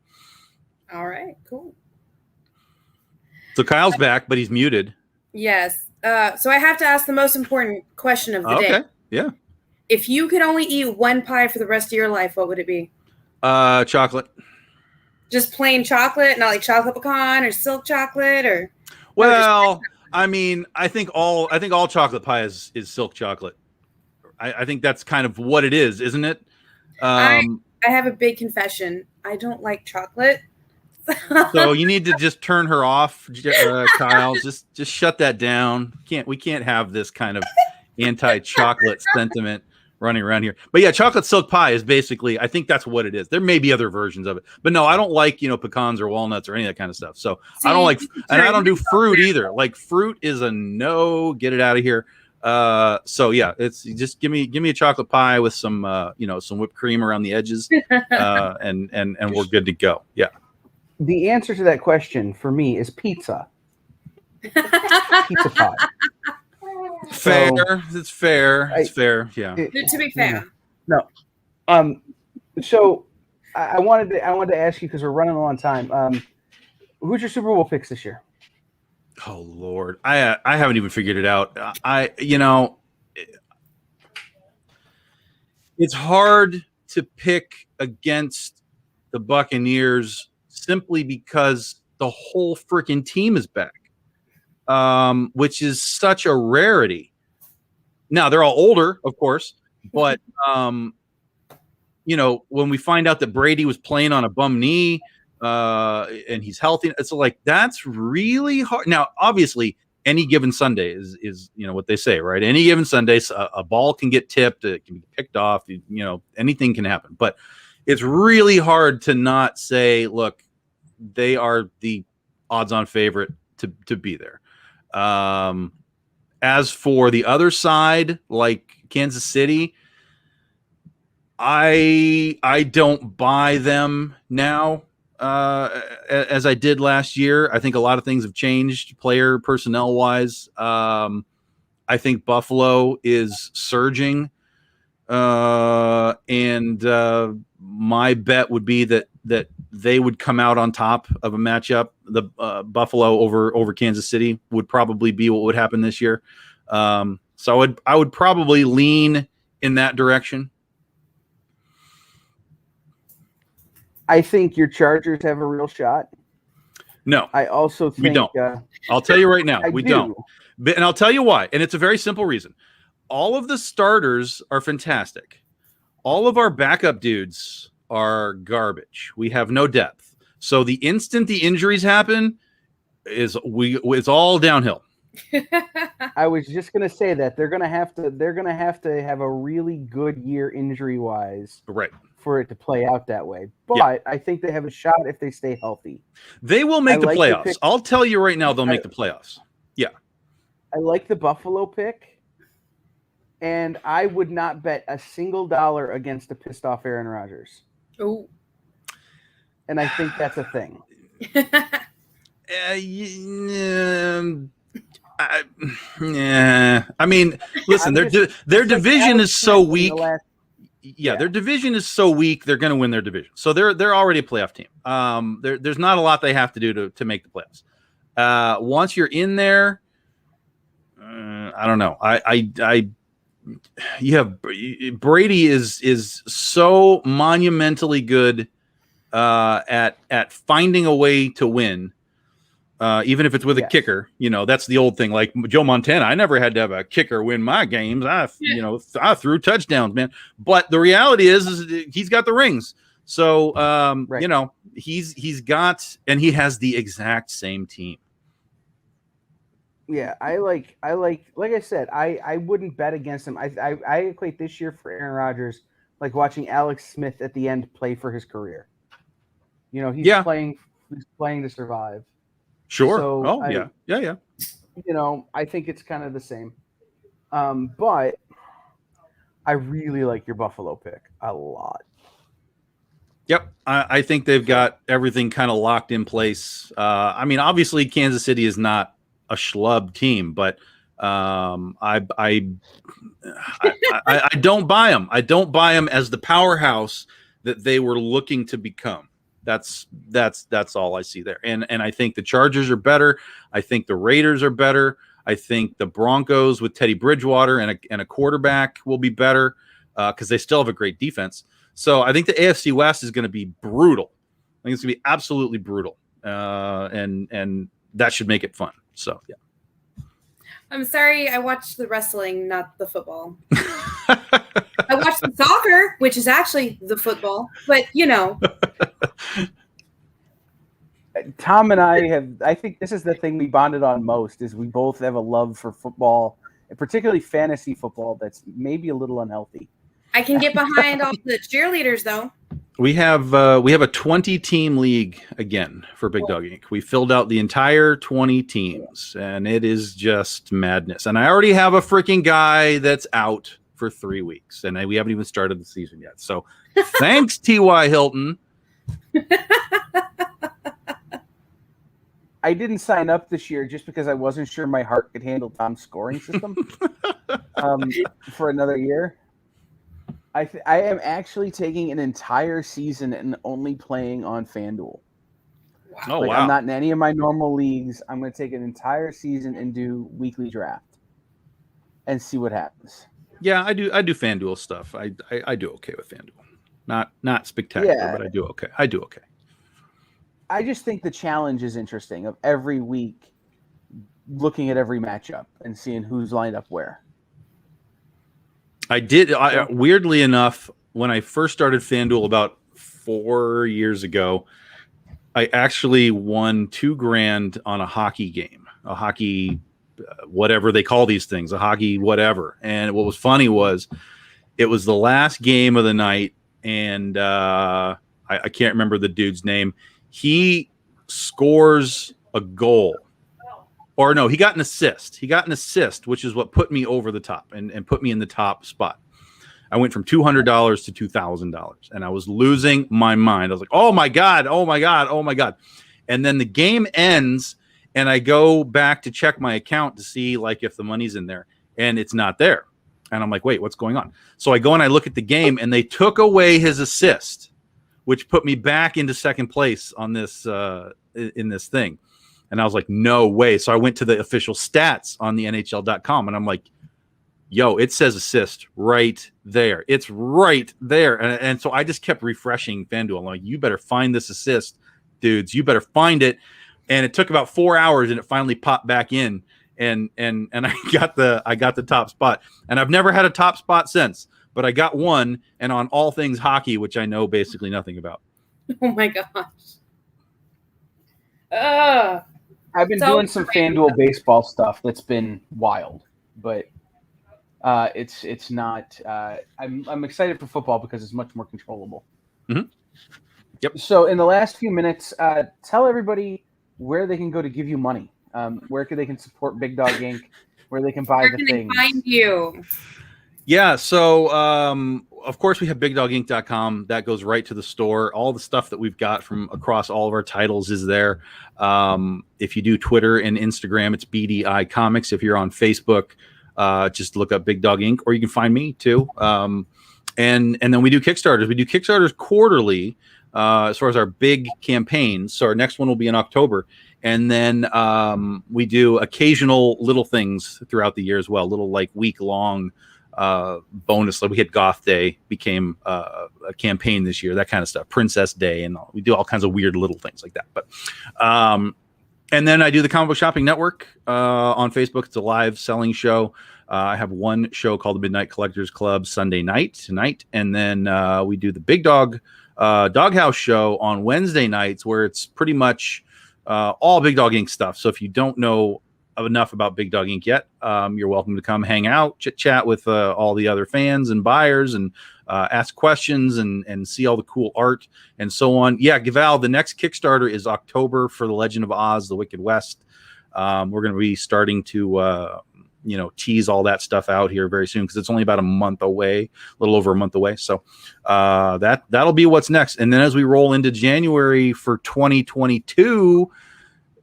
All right, cool. So Kyle's back, but he's muted. Yes. So I have to ask the most important question of the day. Okay. Yeah. If you could only eat one pie for the rest of your life, what would it be? Chocolate. Just plain chocolate, not like chocolate pecan or silk chocolate, or. Well, I mean, I think all chocolate pie is silk chocolate. I think that's kind of what it is, isn't it? I have a big confession. I don't like chocolate. So you need to just turn her off, Kyle. Just shut that down. We can't have this kind of anti-chocolate sentiment running around here. But yeah, chocolate silk pie is basically, I think that's what it is. There may be other versions of it, but no, I don't like, pecans or walnuts or any of that kind of stuff. So I don't like, and I don't do fruit either. Like fruit is a no, get it out of here. So yeah, it's just give me a chocolate pie with some, some whipped cream around the edges, and we're good to go. Yeah. The answer to that question for me is pizza. Pizza pie. Fair. It's fair. It's fair. Yeah. To be fair. No. So I wanted to ask you, because we're running low on time. Who's your Super Bowl picks this year? Oh Lord, I haven't even figured it out. It's hard to pick against the Buccaneers simply because the whole freaking team is back, which is such a rarity. Now they're all older, of course, but when we find out that Brady was playing on a bum knee, and he's healthy, it's like that's really hard. Now, obviously, any given Sunday is what they say, right? Any given Sunday, a ball can get tipped, it can be picked off, anything can happen. But it's really hard to not say, look, they are the odds-on favorite to be there. As for the other side, like Kansas City, I don't buy them now. as I did last year. I think a lot of things have changed player personnel wise. I think Buffalo is surging. And my bet would be that they would come out on top of a matchup. The Buffalo over Kansas City would probably be what would happen this year. So I would probably lean in that direction. I think your Chargers have a real shot. No, I also think we don't. I'll tell you right now, we do. don't. And I'll tell you why. And it's a very simple reason. All of the starters are fantastic. All of our backup dudes are garbage. We have no depth. So the instant the injuries happen, it's all downhill. I was just gonna say that they're gonna have to have a really good year injury wise, right, for it to play out that way. But I think they have a shot if they stay healthy. They will make the playoffs. I'll tell you right now, they'll make the playoffs. Yeah, I like the Buffalo pick. And I would not bet a single dollar against a pissed off Aaron Rodgers. Oh. And I think that's a thing. I mean, listen, their division is so weak. Their division is so weak. They're going to win their division. So they're already a playoff team. There's not a lot they have to do to make the playoffs. Once you're in there, I don't know. You have Brady is so monumentally good at finding a way to win, even if it's with a kicker. You know, that's the old thing. Like Joe Montana, I never had to have a kicker win my games. I threw touchdowns, man. But the reality is he's got the rings. So you know, he's got, and he has the exact same team. Yeah, I like I said, I wouldn't bet against him. I equate this year for Aaron Rodgers like watching Alex Smith at the end play for his career. You know, he's playing to survive. Sure. So yeah. You know, I think it's kind of the same. But I really like your Buffalo pick a lot. Yep. I think they've got everything kind of locked in place. I mean, obviously Kansas City is not a schlub team, but I don't buy them. I don't buy them as the powerhouse that they were looking to become. That's all I see there. And I think the Chargers are better. I think the Raiders are better. I think the Broncos with Teddy Bridgewater and a quarterback will be better because they still have a great defense. So I think the AFC West is going to be brutal. I think it's going to be absolutely brutal, and that should make it fun. So yeah. I'm sorry, I watched the wrestling, not the football. I watched the soccer, which is actually the football, but you know. Tom and I think this is the thing we bonded on most, is we both have a love for football, particularly fantasy football, that's maybe a little unhealthy. I can get behind all the cheerleaders though. We have a 20-team league again for Big Dog Inc. We filled out the entire 20 teams, and it is just madness. And I already have a freaking guy that's out for 3 weeks, and we haven't even started the season yet. So thanks, T.Y. Hilton. I didn't sign up this year just because I wasn't sure my heart could handle Tom's scoring system for another year. I am actually taking an entire season and only playing on FanDuel. Wow. Like, I'm not in any of my normal leagues. I'm going to take an entire season and do weekly draft and see what happens. Yeah, I do FanDuel stuff. I do okay with FanDuel. Not spectacular, but I do okay. I just think the challenge is interesting of every week looking at every matchup and seeing who's lined up where. Weirdly enough, when I first started FanDuel about 4 years ago, I actually won $2,000 on a hockey game, a hockey, whatever they call these things, a hockey whatever. And what was funny was it was the last game of the night, and I can't remember the dude's name. He scores a goal. Or no, he got an assist. Which is what put me over the top and put me in the top spot. I went from $200 to $2,000, and I was losing my mind. I was like, oh my God, oh my God, oh my God. And then the game ends, and I go back to check my account to see like if the money's in there, and it's not there. And I'm like, wait, what's going on? So I go and I look at the game, and they took away his assist, which put me back into second place on this in this thing. And I was like, no way. So I went to the official stats on the NHL.com, and I'm like, yo, it says assist right there. It's right there. And so I just kept refreshing FanDuel. I'm like, you better find this assist, dudes. You better find it. And it took about 4 hours, and it finally popped back in. And I got the top spot. And I've never had a top spot since, but I got one, and on all things hockey, which I know basically nothing about. Oh my gosh. I've been doing some FanDuel baseball stuff that's been wild, but it's not. I'm excited for football because it's much more controllable. Mm-hmm. Yep. So in the last few minutes, tell everybody where they can go to give you money, where they can support Big Dog Inc., where they can buy Where the can things. they find you? Yeah, so of course we have BigDogInc.com. That goes right to the store. All the stuff that we've got from across all of our titles is there. If you do Twitter and Instagram, it's BDI Comics. If you're on Facebook, just look up Big Dog Inc., or you can find me too. And then we do Kickstarters. We do Kickstarters quarterly as far as our big campaigns. So our next one will be in October. And then we do occasional little things throughout the year as well, little like week-long bonus. Like we had Goth Day became a campaign this year, that kind of stuff. Princess Day, and we do all kinds of weird little things like that. But and then I do the Comic Book Shopping Network on Facebook. It's a live selling show. I have one show called the Midnight Collectors Club Sunday night tonight, and then we do the Big Dog Doghouse show on Wednesday nights, where it's pretty much all Big Dog Inc. stuff. So if you don't know enough about Big Dog Inc. yet, you're welcome to come hang out, chit chat with all the other fans and buyers, and ask questions and see all the cool art and so on. Yeah, Gaval, the next Kickstarter is October for The Legend of Oz, The Wicked West. We're going to be starting to tease all that stuff out here very soon, because it's only about a month away, a little over a month away. So that'll be what's next. And then as we roll into January for 2022,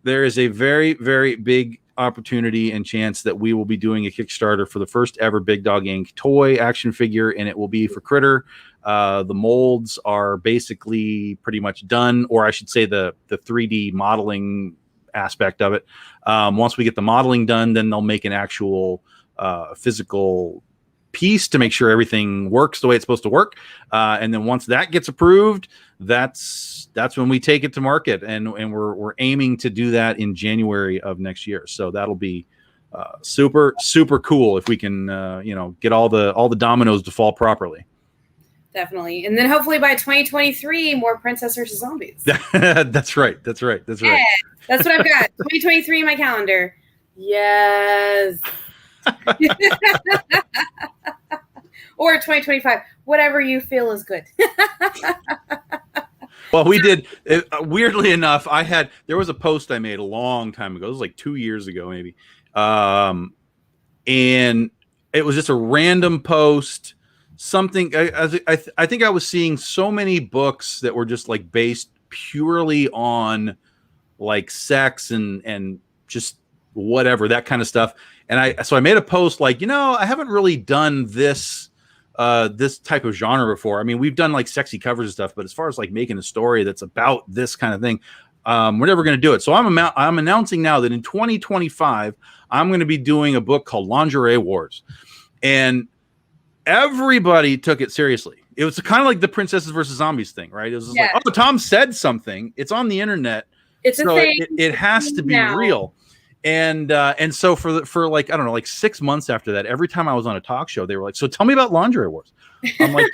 there is a very, very big opportunity and chance that we will be doing a Kickstarter for the first ever Big Dog Inc. toy action figure, and it will be for Critter. The molds are basically pretty much done, or I should say the 3D modeling aspect of it. Once we get the modeling done, then they'll make an actual physical piece to make sure everything works the way it's supposed to work. And then once that gets approved, that's when we take it to market, and we're aiming to do that in January of next year. So that'll be super cool if we can get all the dominoes to fall properly. Definitely. And then hopefully by 2023, more Princess versus Zombies. That's right. Yeah, that's what I've got. 2023 in my calendar. Yes. Or 2025, whatever you feel is good. Well, we did. Weirdly enough, there was a post I made a long time ago. It was like 2 years ago, maybe. And it was just a random post. Something I think I was seeing so many books that were just like based purely on like sex and just whatever, that kind of stuff. And so I made a post like, I haven't really done this type of genre before. I mean, we've done like sexy covers and stuff, but as far as like making a story that's about this kind of thing, we're never going to do it. So I'm announcing now that in 2025, I'm going to be doing a book called Lingerie Wars. And everybody took it seriously. It was kind of like the Princesses versus Zombies thing, right? It was just like, oh, Tom said something. It's on the internet. It's a thing. It has to be real. And so for like, I don't know, like 6 months after that, every time I was on a talk show, they were like, so tell me about Lingerie Wars. I'm like,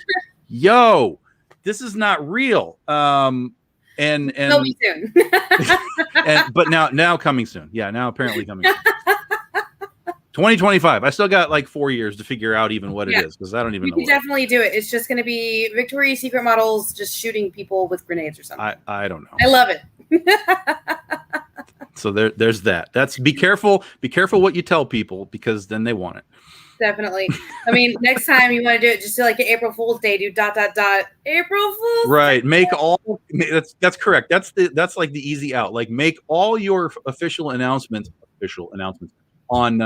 yo, this is not real. And Coming soon. but now coming soon. Yeah, now apparently coming soon. 2025. I still got like 4 years to figure out even what it is, because I don't even know. You can definitely do it. It's just going to be Victoria's Secret models just shooting people with grenades or something. I don't know. I love it. So there's that. That's be careful what you tell people, because then they want it. Definitely. I mean, next time you want to do it, just do like an April Fool's Day. Do ... April Fool's Right. Day. Make all that's correct. That's like the easy out. Like make all your official announcements on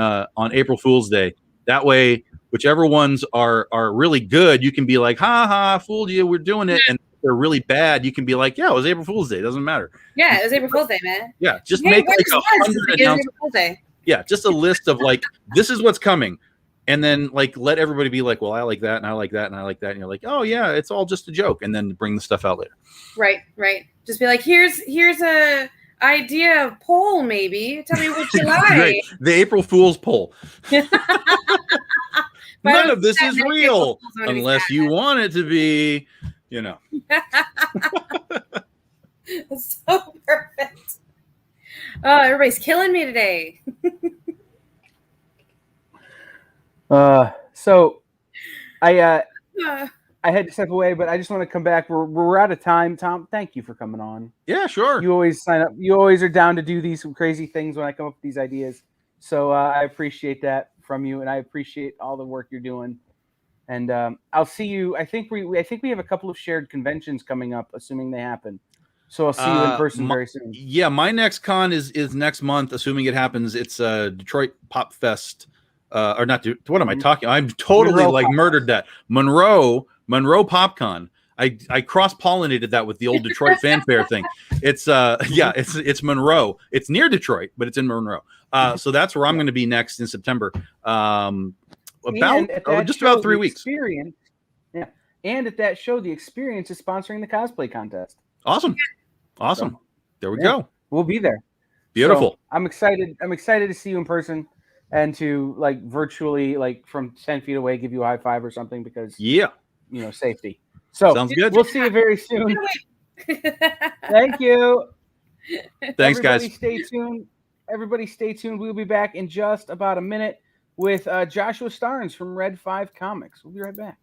April Fool's Day. That way, whichever ones are really good, you can be like, ha ha, fooled you, we're doing it. And if they're really bad, you can be like, yeah, it was April Fool's Day. Doesn't matter. Yeah, it was April Fool's Day, man. Yeah, just Hey, make what like is this? 100 It was announcements. April Fool's Day. Yeah, just a list of like, this is what's coming. And then like let everybody be like, well, I like that and I like that and I like that. And you're like, oh yeah, it's all just a joke. And then bring the stuff out later. Right. Just be like, here's a idea of poll, maybe. Tell me what you like. Right. The April Fool's poll. None of this is real unless you want it to be, you know. So perfect. Oh, everybody's killing me today. So I had to step away, but I just want to come back. We're out of time. Tom, thank you for coming on. Yeah, sure. You always sign up. You always are down to do these crazy things when I come up with these ideas. So I appreciate that from you, and I appreciate all the work you're doing. And I'll see you. I think we have a couple of shared conventions coming up, assuming they happen. So I'll see you in person very soon. Yeah, my next con is next month, assuming it happens. It's Detroit Pop Fest. Or not, what am I talking? I'm totally Monroe like Pop murdered that. Monroe PopCon. I cross-pollinated that with the old Detroit fanfare thing. It's it's Monroe. It's near Detroit, but it's in Monroe. So that's where I'm going to be next in September. Just about 3 weeks. Yeah. And at that show, the Experience is sponsoring the cosplay contest. Awesome. So, there we go. We'll be there. Beautiful. So I'm excited to see you in person and to like virtually like from 10 feet away give you a high five or something because safety. So sounds good. We'll see you very soon. Thank you. Thanks, guys. Everybody stay tuned. We'll be back in just about a minute with Joshua Starnes from Red 5 Comics. We'll be right back.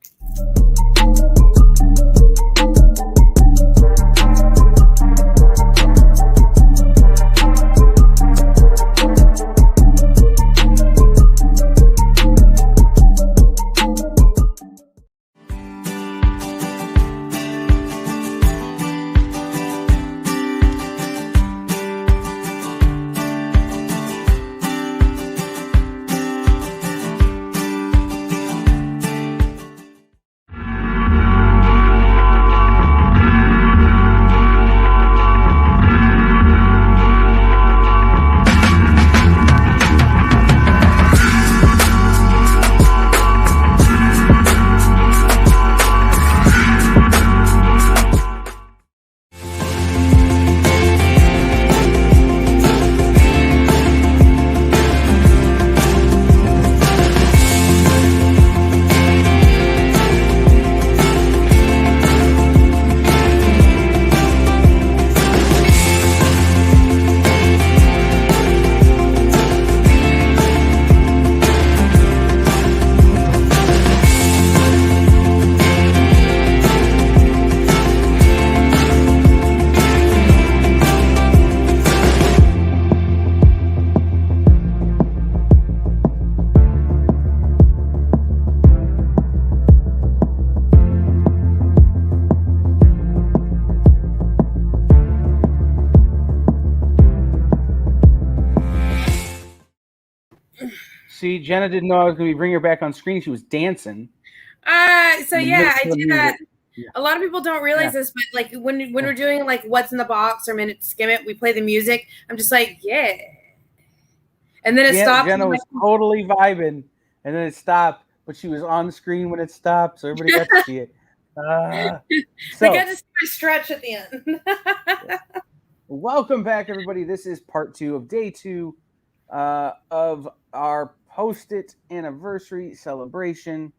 See, Jenna didn't know I was going to bring her back on screen. She was dancing. So yeah, I do that. Yeah. A lot of people don't realize this, but like when we're doing like what's in the box or minute to skim it, we play the music. I'm just like, yeah. And then it stopped. Jenna was totally vibing, and then it stopped, but she was on the screen when it stopped, so everybody got to see it. I got to see my stretch at the end. Welcome back, everybody. This is part 2 of day 2 of our Post-it anniversary celebration.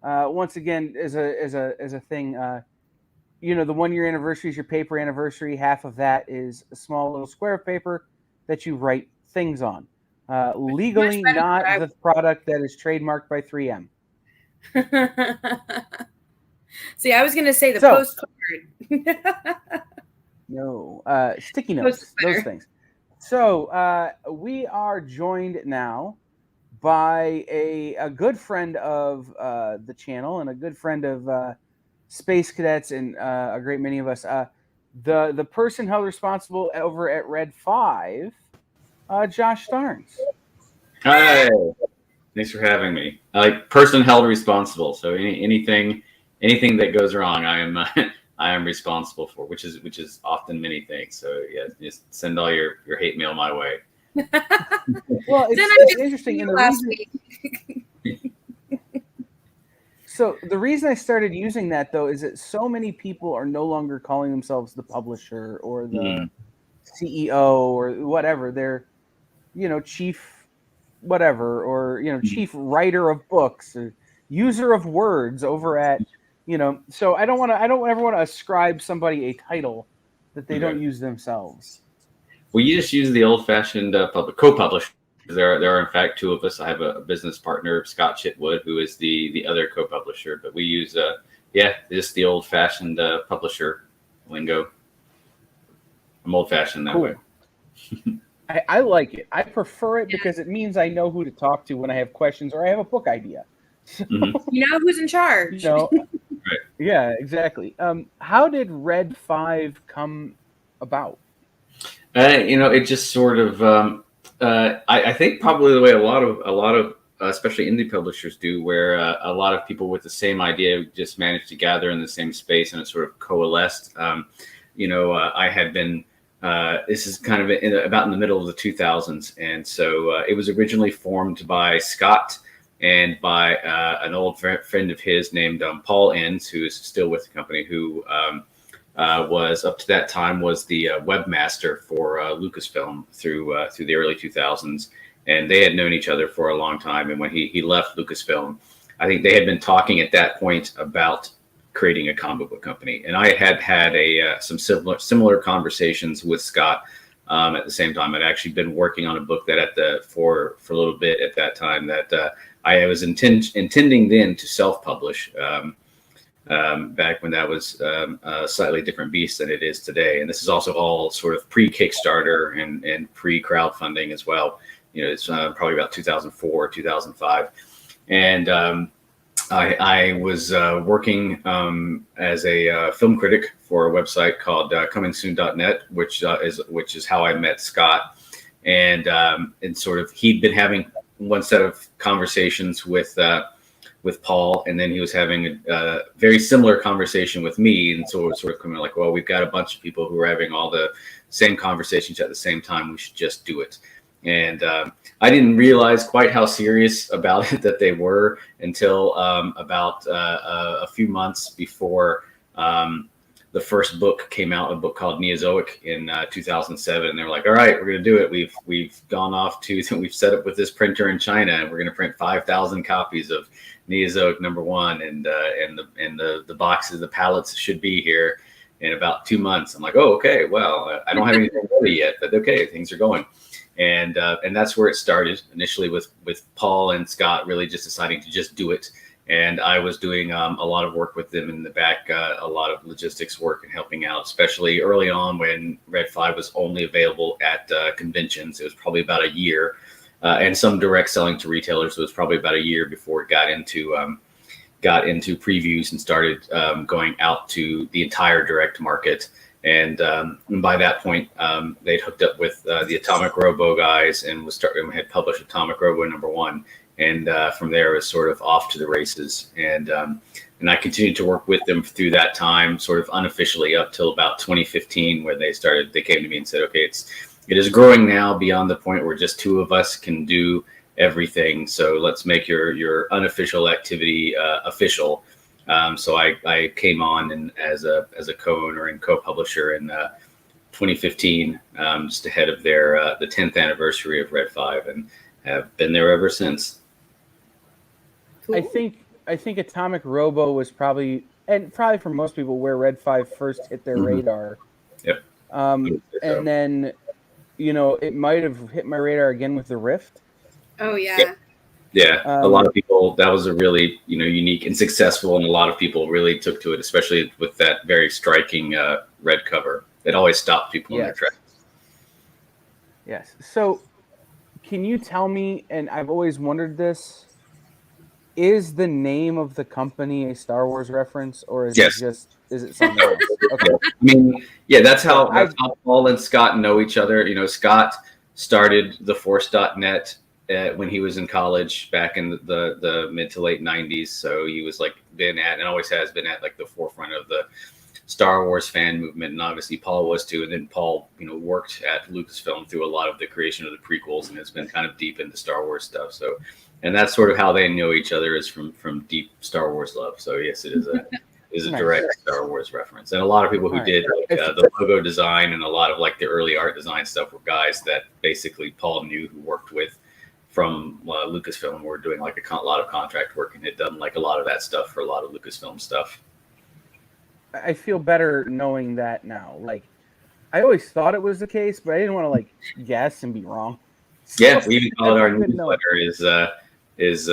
Once again, as a thing, the 1 year anniversary is your paper anniversary. Half of that is a small little square of paper that you write things on. Legally not the product that is trademarked by 3M. See, I was going to say the postcard. No, sticky notes, those things. So we are joined now by a good friend of the channel and a good friend of Space Cadets and a great many of us. The person held responsible over at Red 5, Josh Starnes. Hi, thanks for having me. Like person held responsible. So anything that goes wrong, I am I am responsible for, which is often many things. So yeah, just send all your hate mail my way. Well, it's interesting. And the last reason, week. so the reason I started using that though is that so many people are no longer calling themselves the publisher or the CEO or whatever. They're, chief whatever, or, chief writer of books or user of words over at, so I don't ever want to ascribe somebody a title that they don't use themselves. Well, you just use the old-fashioned co-publisher. There are in fact two of us. I have a business partner, Scott Chitwood, who is the other co-publisher. But we use just the old-fashioned publisher lingo. I'm old-fashioned that way. I like it. I prefer it because it means I know who to talk to when I have questions or I have a book idea. So, You know who's in charge. Right. Yeah, exactly. How did Red 5 come about? It just sort of. I think probably the way a lot of especially indie publishers do, where a lot of people with the same idea just managed to gather in the same space and it sort of coalesced. I had been. This is kind of about in the middle of the 2000s, and so it was originally formed by Scott and by an old friend of his named Paul Enns, who is still with the company, who was up to that time was the webmaster for Lucasfilm through the early 2000s, and they had known each other for a long time. And when he left Lucasfilm, I think they had been talking at that point about creating a comic book company, and I had some similar conversations with Scott at the same time. I'd actually been working on a book that for a little bit at that time that I was intending then to self-publish back when that was a slightly different beast than it is today. And this is also all sort of pre-Kickstarter and pre-crowdfunding as well. It's probably about 2004, 2005, and I was working as a film critic for a website called comingsoon.net, which is how I met Scott. And sort of he'd been having one set of conversations with Paul, and then he was having a very similar conversation with me. And so it's sort of coming like, well, we've got a bunch of people who are having all the same conversations at the same time. We should just do it. And I didn't realize quite how serious about it that they were until about a few months before the first book came out, a book called Neozoic in 2007. And they were like, all right, we're going to do it. We've gone off we've set up with this printer in China, and we're going to print 5,000 copies of Neozoic #1, and the boxes, the pallets should be here in about 2 months. I'm like, oh, okay, well, I don't have anything ready yet, but okay, things are going. And that's where it started initially with Paul and Scott really just deciding to just do it. And I was doing a lot of work with them in the back, a lot of logistics work and helping out, especially early on when Red 5 was only available at conventions. It was probably about a year, and some direct selling to retailers. It was probably about a year before it got into previews and started going out to the entire direct market. And by that point, they'd hooked up with the Atomic Robo guys and had published Atomic Robo #1. And from there, it was sort of off to the races. And I continued to work with them through that time, sort of unofficially up till about 2015, where they came to me and said, okay, it is growing now beyond the point where just two of us can do everything. So let's make your unofficial activity official. So I came on and as a co-owner and co-publisher in 2015, just ahead of the 10th anniversary of Red 5, and have been there ever since. Cool. I think Atomic Robo was probably for most people where Red 5 first hit their radar. Yep. And then, it might have hit my radar again with the Rift. Oh yeah. Yeah, a lot of people, that was a really, unique and successful, and a lot of people really took to it, especially with that very striking red cover. It always stopped people in their tracks. Yes. So Can you tell me, and I've always wondered this, is the name of the company a Star Wars reference, or is Yes. is it something else? Okay. I mean, yeah, that's how I- Paul and Scott know each other. You know, Scott started the Force.net when he was in college back in the mid to late 90s. So he was like been at and always has been at like the forefront of the Star Wars fan movement, and obviously Paul was too. And then Paul, you know, worked at Lucasfilm through a lot of the creation of the prequels, and has been kind of deep into Star Wars stuff. So, and that's sort of how they know each other, is from deep Star Wars love. So yes, it is a Nice. direct Star Wars reference. And a lot of people who All right. did like, the logo design and a lot of like the early art design stuff were guys that basically Paul knew, who worked with from Lucasfilm. Were doing like a lot of contract work and had done like a lot of that stuff for a lot of Lucasfilm stuff. I feel better knowing that now. Like, I always thought it was the case, but I didn't want to like guess and be wrong. Yeah, So, we even call it our I didn't know. newsletter is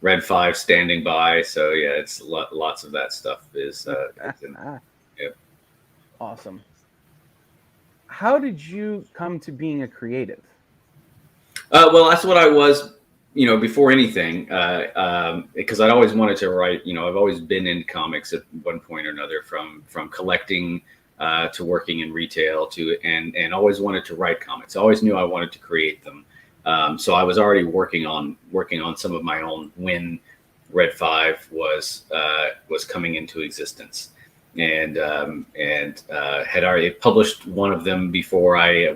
Red 5 standing by. So yeah, it's lots of that stuff is in, yeah. Awesome. How did you come to being a creative? Well, that's what I was, you know, before anything, because I'd always wanted to write. You know, I've always been in comics at one point or another, from collecting to working in retail and always wanted to write comics. I always knew I wanted to create them. So I was already working on some of my own when Red 5 was coming into existence, and had already published one of them before I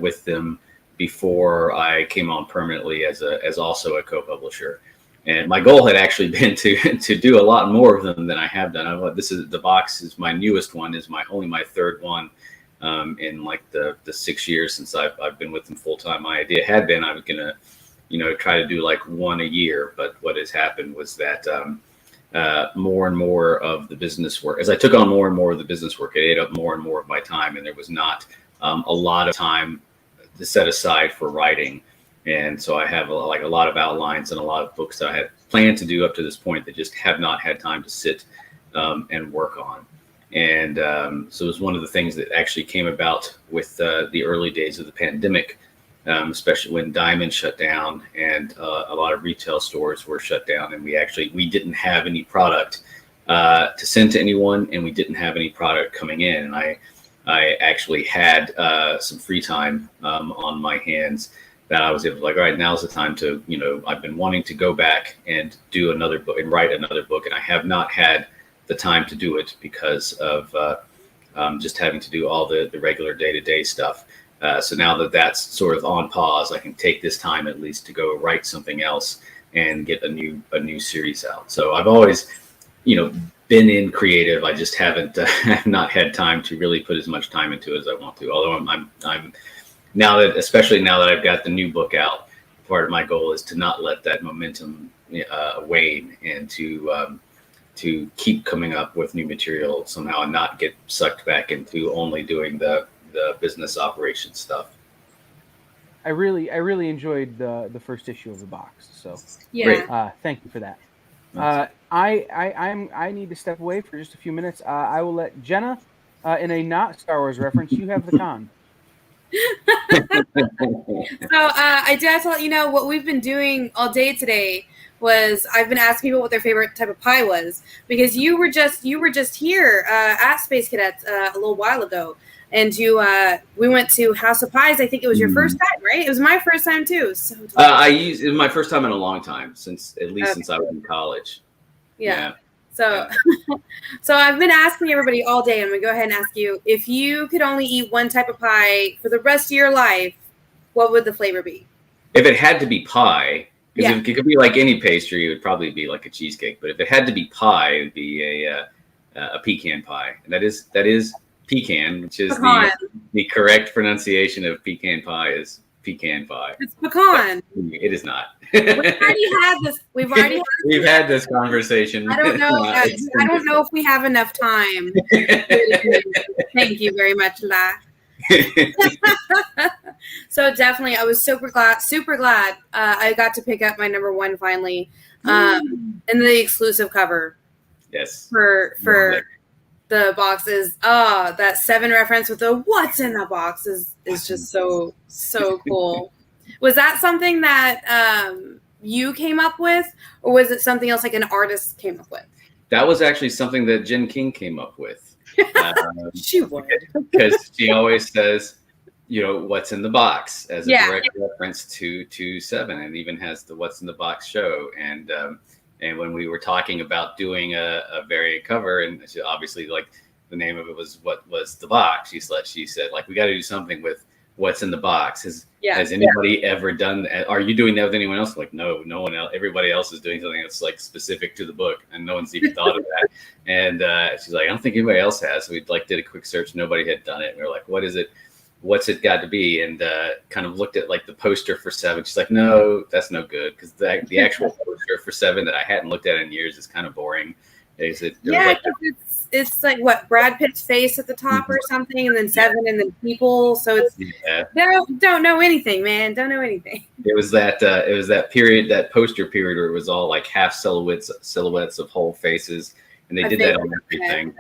came on permanently as also a co-publisher. And my goal had actually been to do a lot more of them than I have done. The box is my newest one, is only my third one in like the 6 years since I've been with them full time. My idea had been I was gonna, you know, try to do like one a year, but what has happened was that more and more of the business work, as I took on more and more of the business work, it ate up more and more of my time, and there was not a lot of time to set aside for writing. And so I have a lot of outlines and a lot of books that I had planned to do up to this point that just have not had time to sit and work on. And so it was one of the things that actually came about with the early days of the pandemic, especially when Diamond shut down and a lot of retail stores were shut down, and we didn't have any product to send to anyone, and we didn't have any product coming in. And I actually had some free time on my hands that I was able to, like, all right, now's the time to, you know, I've been wanting to go back and do another book and write another book, and I have not had the time to do it because of just having to do all the regular day-to-day stuff. So now that that's sort of on pause, I can take this time at least to go write something else and get a new series out. So I've always, you know, been in creative. I just haven't have not had time to really put as much time into it as I want to. Although I'm now that, especially now that I've got the new book out, part of my goal is to not let that momentum wane, and to keep coming up with new material somehow and not get sucked back into only doing the business operation stuff. I really enjoyed the first issue of the box. So Yeah. thank you for that. I need to step away for just a few minutes. I will let Jenna, in a not Star Wars reference, you have the con. So I do have to let you know what we've been doing all day today was I've been asking people what their favorite type of pie was, because you were just here at Space Cadets a little while ago, and we went to House of Pies. I think it was your first time, right? It was my first time too. So it was my first time in a long time, since I was in college. Yeah. So so I've been asking everybody all day, and I'm gonna go ahead and ask you, if you could only eat one type of pie for the rest of your life, what would the flavor be? If it had to be pie, because if it could be like any pastry, it would probably be like a cheesecake. But if it had to be pie, it would be a pecan pie. And that is pecan, which is the correct pronunciation of pecan pie is pecan pie. It's pecan. It is not. We've already had this conversation. I don't know. I don't know if we have enough time. Thank you very much, La. So definitely, I was super glad I got to pick up my number one finally, and the exclusive cover. Yes. For the boxes. That 7 reference with the "what's in the box" is just so cool. Was that something that you came up with, or was it something else like an artist came up with? That was actually something that Jen King came up with. She would. Because she always says, you know, what's in the box as a direct reference to Seven, and even has the What's in the Box show. And when we were talking about doing a variant cover, and she, obviously, like, the name of it was What Was the Box, she said, like, we got to do something with what's in the box. Has anybody ever done that? Are you doing that with anyone else? Like, no one else. Everybody else is doing something that's like specific to the book, and no one's even thought of that. And she's like, I don't think anybody else has. So we like did a quick search. Nobody had done it. We were like, what is it? What's it got to be? And kind of looked at like the poster for Seven. She's like, no, that's no good, because the actual poster for Seven that I hadn't looked at in years is kind of boring. It's like what, Brad Pitt's face at the top or something, and then Seven, and then people. So it's don't know anything, man. Don't know anything. It was that period, that poster period, where it was all like half silhouettes of whole faces, and they did that on everything.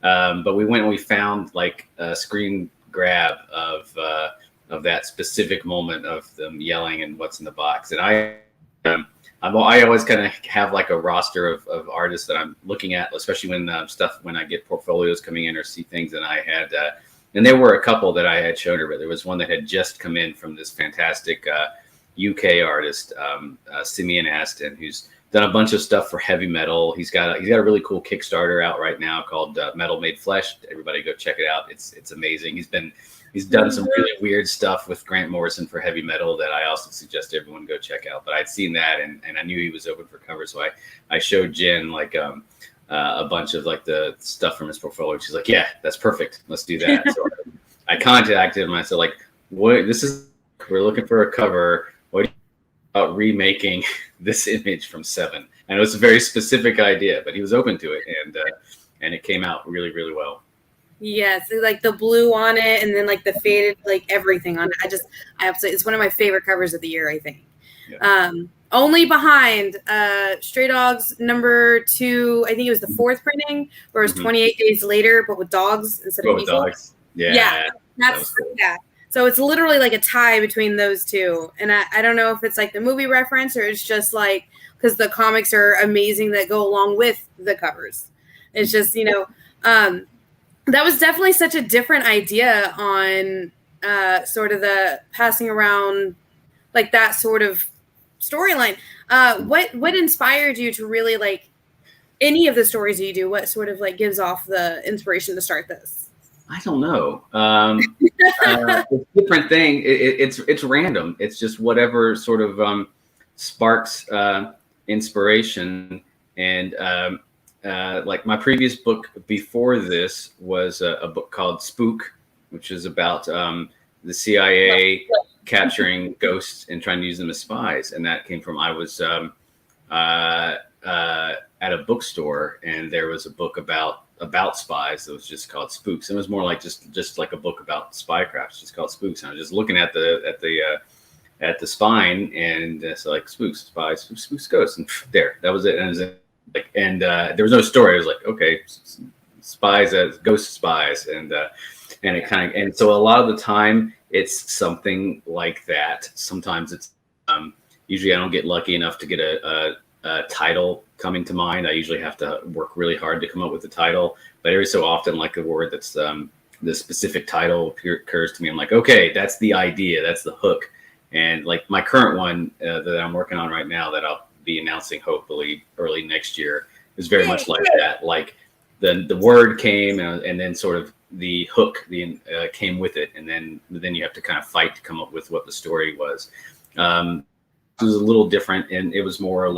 But we went and we found like a screen grab of that specific moment of them yelling and what's in the box, and I always kind of have like a roster of artists that I'm looking at, especially when I get portfolios coming in or see things. And I had, and there were a couple that I had shown her, but there was one that had just come in from this fantastic UK artist, Simeon Aston, who's done a bunch of stuff for heavy metal. He's got a really cool Kickstarter out right now called Metal Made Flesh. Everybody go check it out. It's amazing. He's done some really weird stuff with Grant Morrison for heavy metal that I also suggest everyone go check out. But I'd seen that, and I knew he was open for cover. So I showed Jen like a bunch of like the stuff from his portfolio. She's like, yeah, that's perfect. Let's do that. So I contacted him. I said, like, we're looking for a cover. What about remaking this image from Seven? And it was a very specific idea, but he was open to it. And it came out really, really well. Yes, like the blue on it, and then like the faded, like everything on it. I absolutely, it's one of my favorite covers of the year, I think. Yeah. Only behind Stray Dogs #2, I think it was the 4th printing, where it was 28 days later, but with dogs instead of people. Dogs. Yeah. That's cool. Yeah. So it's literally like a tie between those two, and I don't know if it's like the movie reference or it's just like because the comics are amazing that go along with the covers. It's just that was definitely such a different idea on sort of the passing around like that sort of storyline. What inspired you to really like any of the stories you do? What sort of like gives off the inspiration to start this? I don't know. It's a different thing. It's random. It's just whatever sort of sparks inspiration. And like my previous book before this was a book called Spook, which is about the CIA capturing ghosts and trying to use them as spies. And that came from, I was at a bookstore, and there was a book about spies that was just called Spooks. It was more like just like a book about spycraft, just called Spooks. And I was just looking at the spine, and it's like Spooks, spies, Spooks, ghosts, and there, that was it. And it was like, and there was no story. I was like, okay, spies as ghost spies, and it kind of, and so a lot of the time it's something like that. Sometimes it's usually I don't get lucky enough to get a title coming to mind. I usually have to work really hard to come up with the title, but every so often, like a word that's the specific title occurs to me. I'm like, okay, that's the idea, that's the hook. And like my current one that I'm working on right now, that I'll be announcing hopefully early next year, is very much like that. Like the word came, and then sort of the hook came with it, and then you have to kind of fight to come up with what the story was. It was a little different, and it was more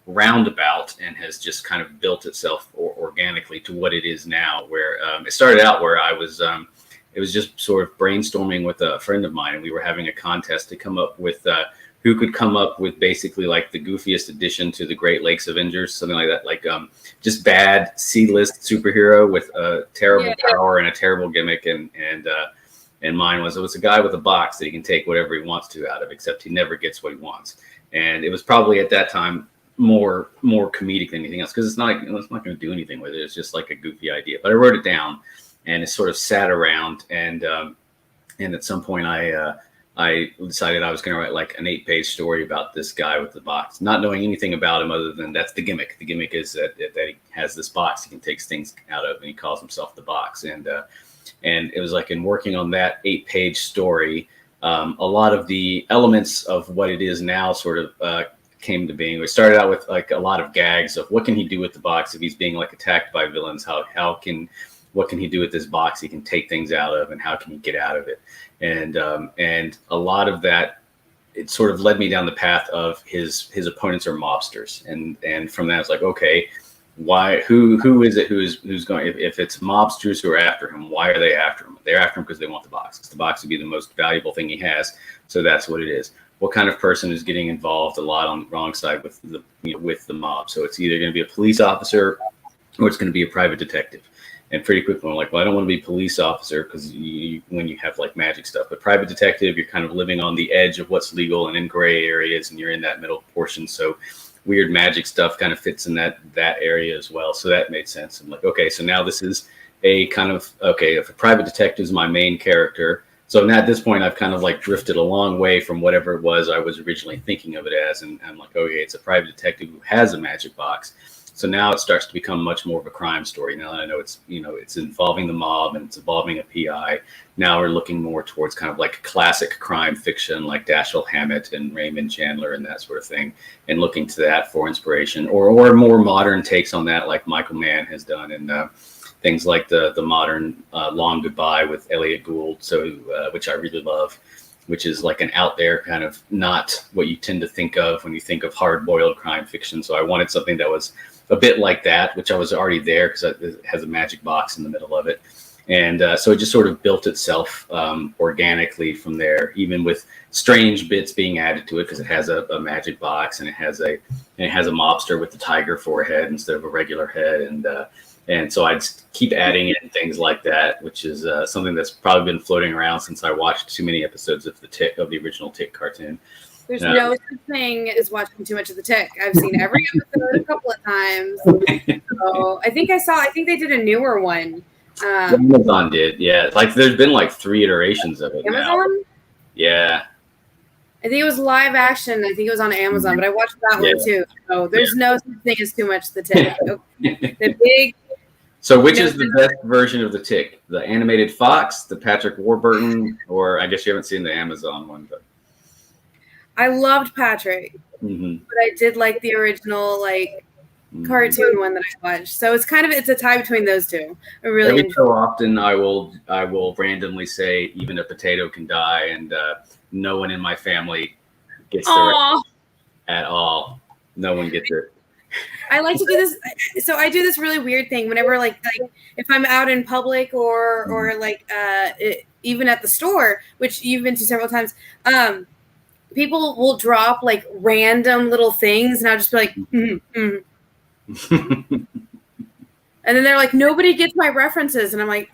roundabout, and has just kind of built itself organically to what it is now. Where it started out, where I was, it was just sort of brainstorming with a friend of mine, and we were having a contest to come up with who could come up with basically like the goofiest addition to the Great Lakes Avengers, something like that, like just bad C-list superhero with a terrible power and a terrible gimmick, and mine was, it was a guy with a box that he can take whatever he wants to out of, except he never gets what he wants. And it was probably at that time more comedic than anything else, because it's not going to do anything with it. It's just like a goofy idea. But I wrote it down, and it sort of sat around, and at some point I I decided I was going to write like an 8-page story about this guy with the box, not knowing anything about him other than that's the gimmick. The gimmick is that he has this box he can take things out of, and he calls himself the box. And it was like in working on that 8-page story, a lot of the elements of what it is now sort of came to being. We started out with like a lot of gags of what can he do with the box if he's being like attacked by villains? What can he do with this box he can take things out of, and how can he get out of it? And a lot of that, it sort of led me down the path of his opponents are mobsters, and from that it's like, okay, why who is it who's going, if it's mobsters who are after him, why are they after him? They're after him because they want the box. The box would be the most valuable thing he has, so that's what it is. What kind of person is getting involved a lot on the wrong side with the mob? So it's either going to be a police officer or it's going to be a private detective. And pretty quickly, I'm like, well, I don't want to be a police officer because when you have like magic stuff, but private detective, you're kind of living on the edge of what's legal and in gray areas, and you're in that middle portion. So weird magic stuff kind of fits in that area as well. So that made sense. I'm like, okay, so now this is a kind of, okay, if a private detective is my main character. So now at this point, I've kind of like drifted a long way from whatever it was I was originally thinking of it as. And I'm like, okay, it's a private detective who has a magic box. So now it starts to become much more of a crime story. Now that I know it's involving the mob and it's involving a PI, now we're looking more towards kind of like classic crime fiction like Dashiell Hammett and Raymond Chandler and that sort of thing, and looking to that for inspiration, or more modern takes on that like Michael Mann has done, and things like the modern Long Goodbye with Elliot Gould, so which I really love, which is like an out there kind of not what you tend to think of when you think of hard-boiled crime fiction. So I wanted something that was a bit like that, which I was already there because it has a magic box in the middle of it. And so it just sort of built itself organically from there, even with strange bits being added to it because it has a magic box, and it has a mobster with the tiger forehead instead of a regular head. And so I'd keep adding in things like that, which is something that's probably been floating around since I watched too many episodes of the original Tick cartoon. There's no such thing as watching too much of the Tick. I've seen every episode a couple of times. So I think they did a newer one. Amazon did, yeah. Like there's been like 3 iterations of it. Amazon? Now. Yeah. I think it was live action. I think it was on Amazon, but I watched that one too. So there's no such thing as too much of the Tick. The big. So which is the best version of the Tick? The animated Fox, the Patrick Warburton, or I guess you haven't seen the Amazon one, but. I loved Patrick, but I did like the original cartoon one that I watched. So it's a tie between those two. I really every so often I will randomly say even a potato can die, and no one in my family gets the reference at all. No one gets it. I like to do this. So I do this really weird thing whenever like if I'm out in public or even at the store, which you've been to several times. People will drop like random little things, and I'll just be like, and then they're like, nobody gets my references, and I'm like,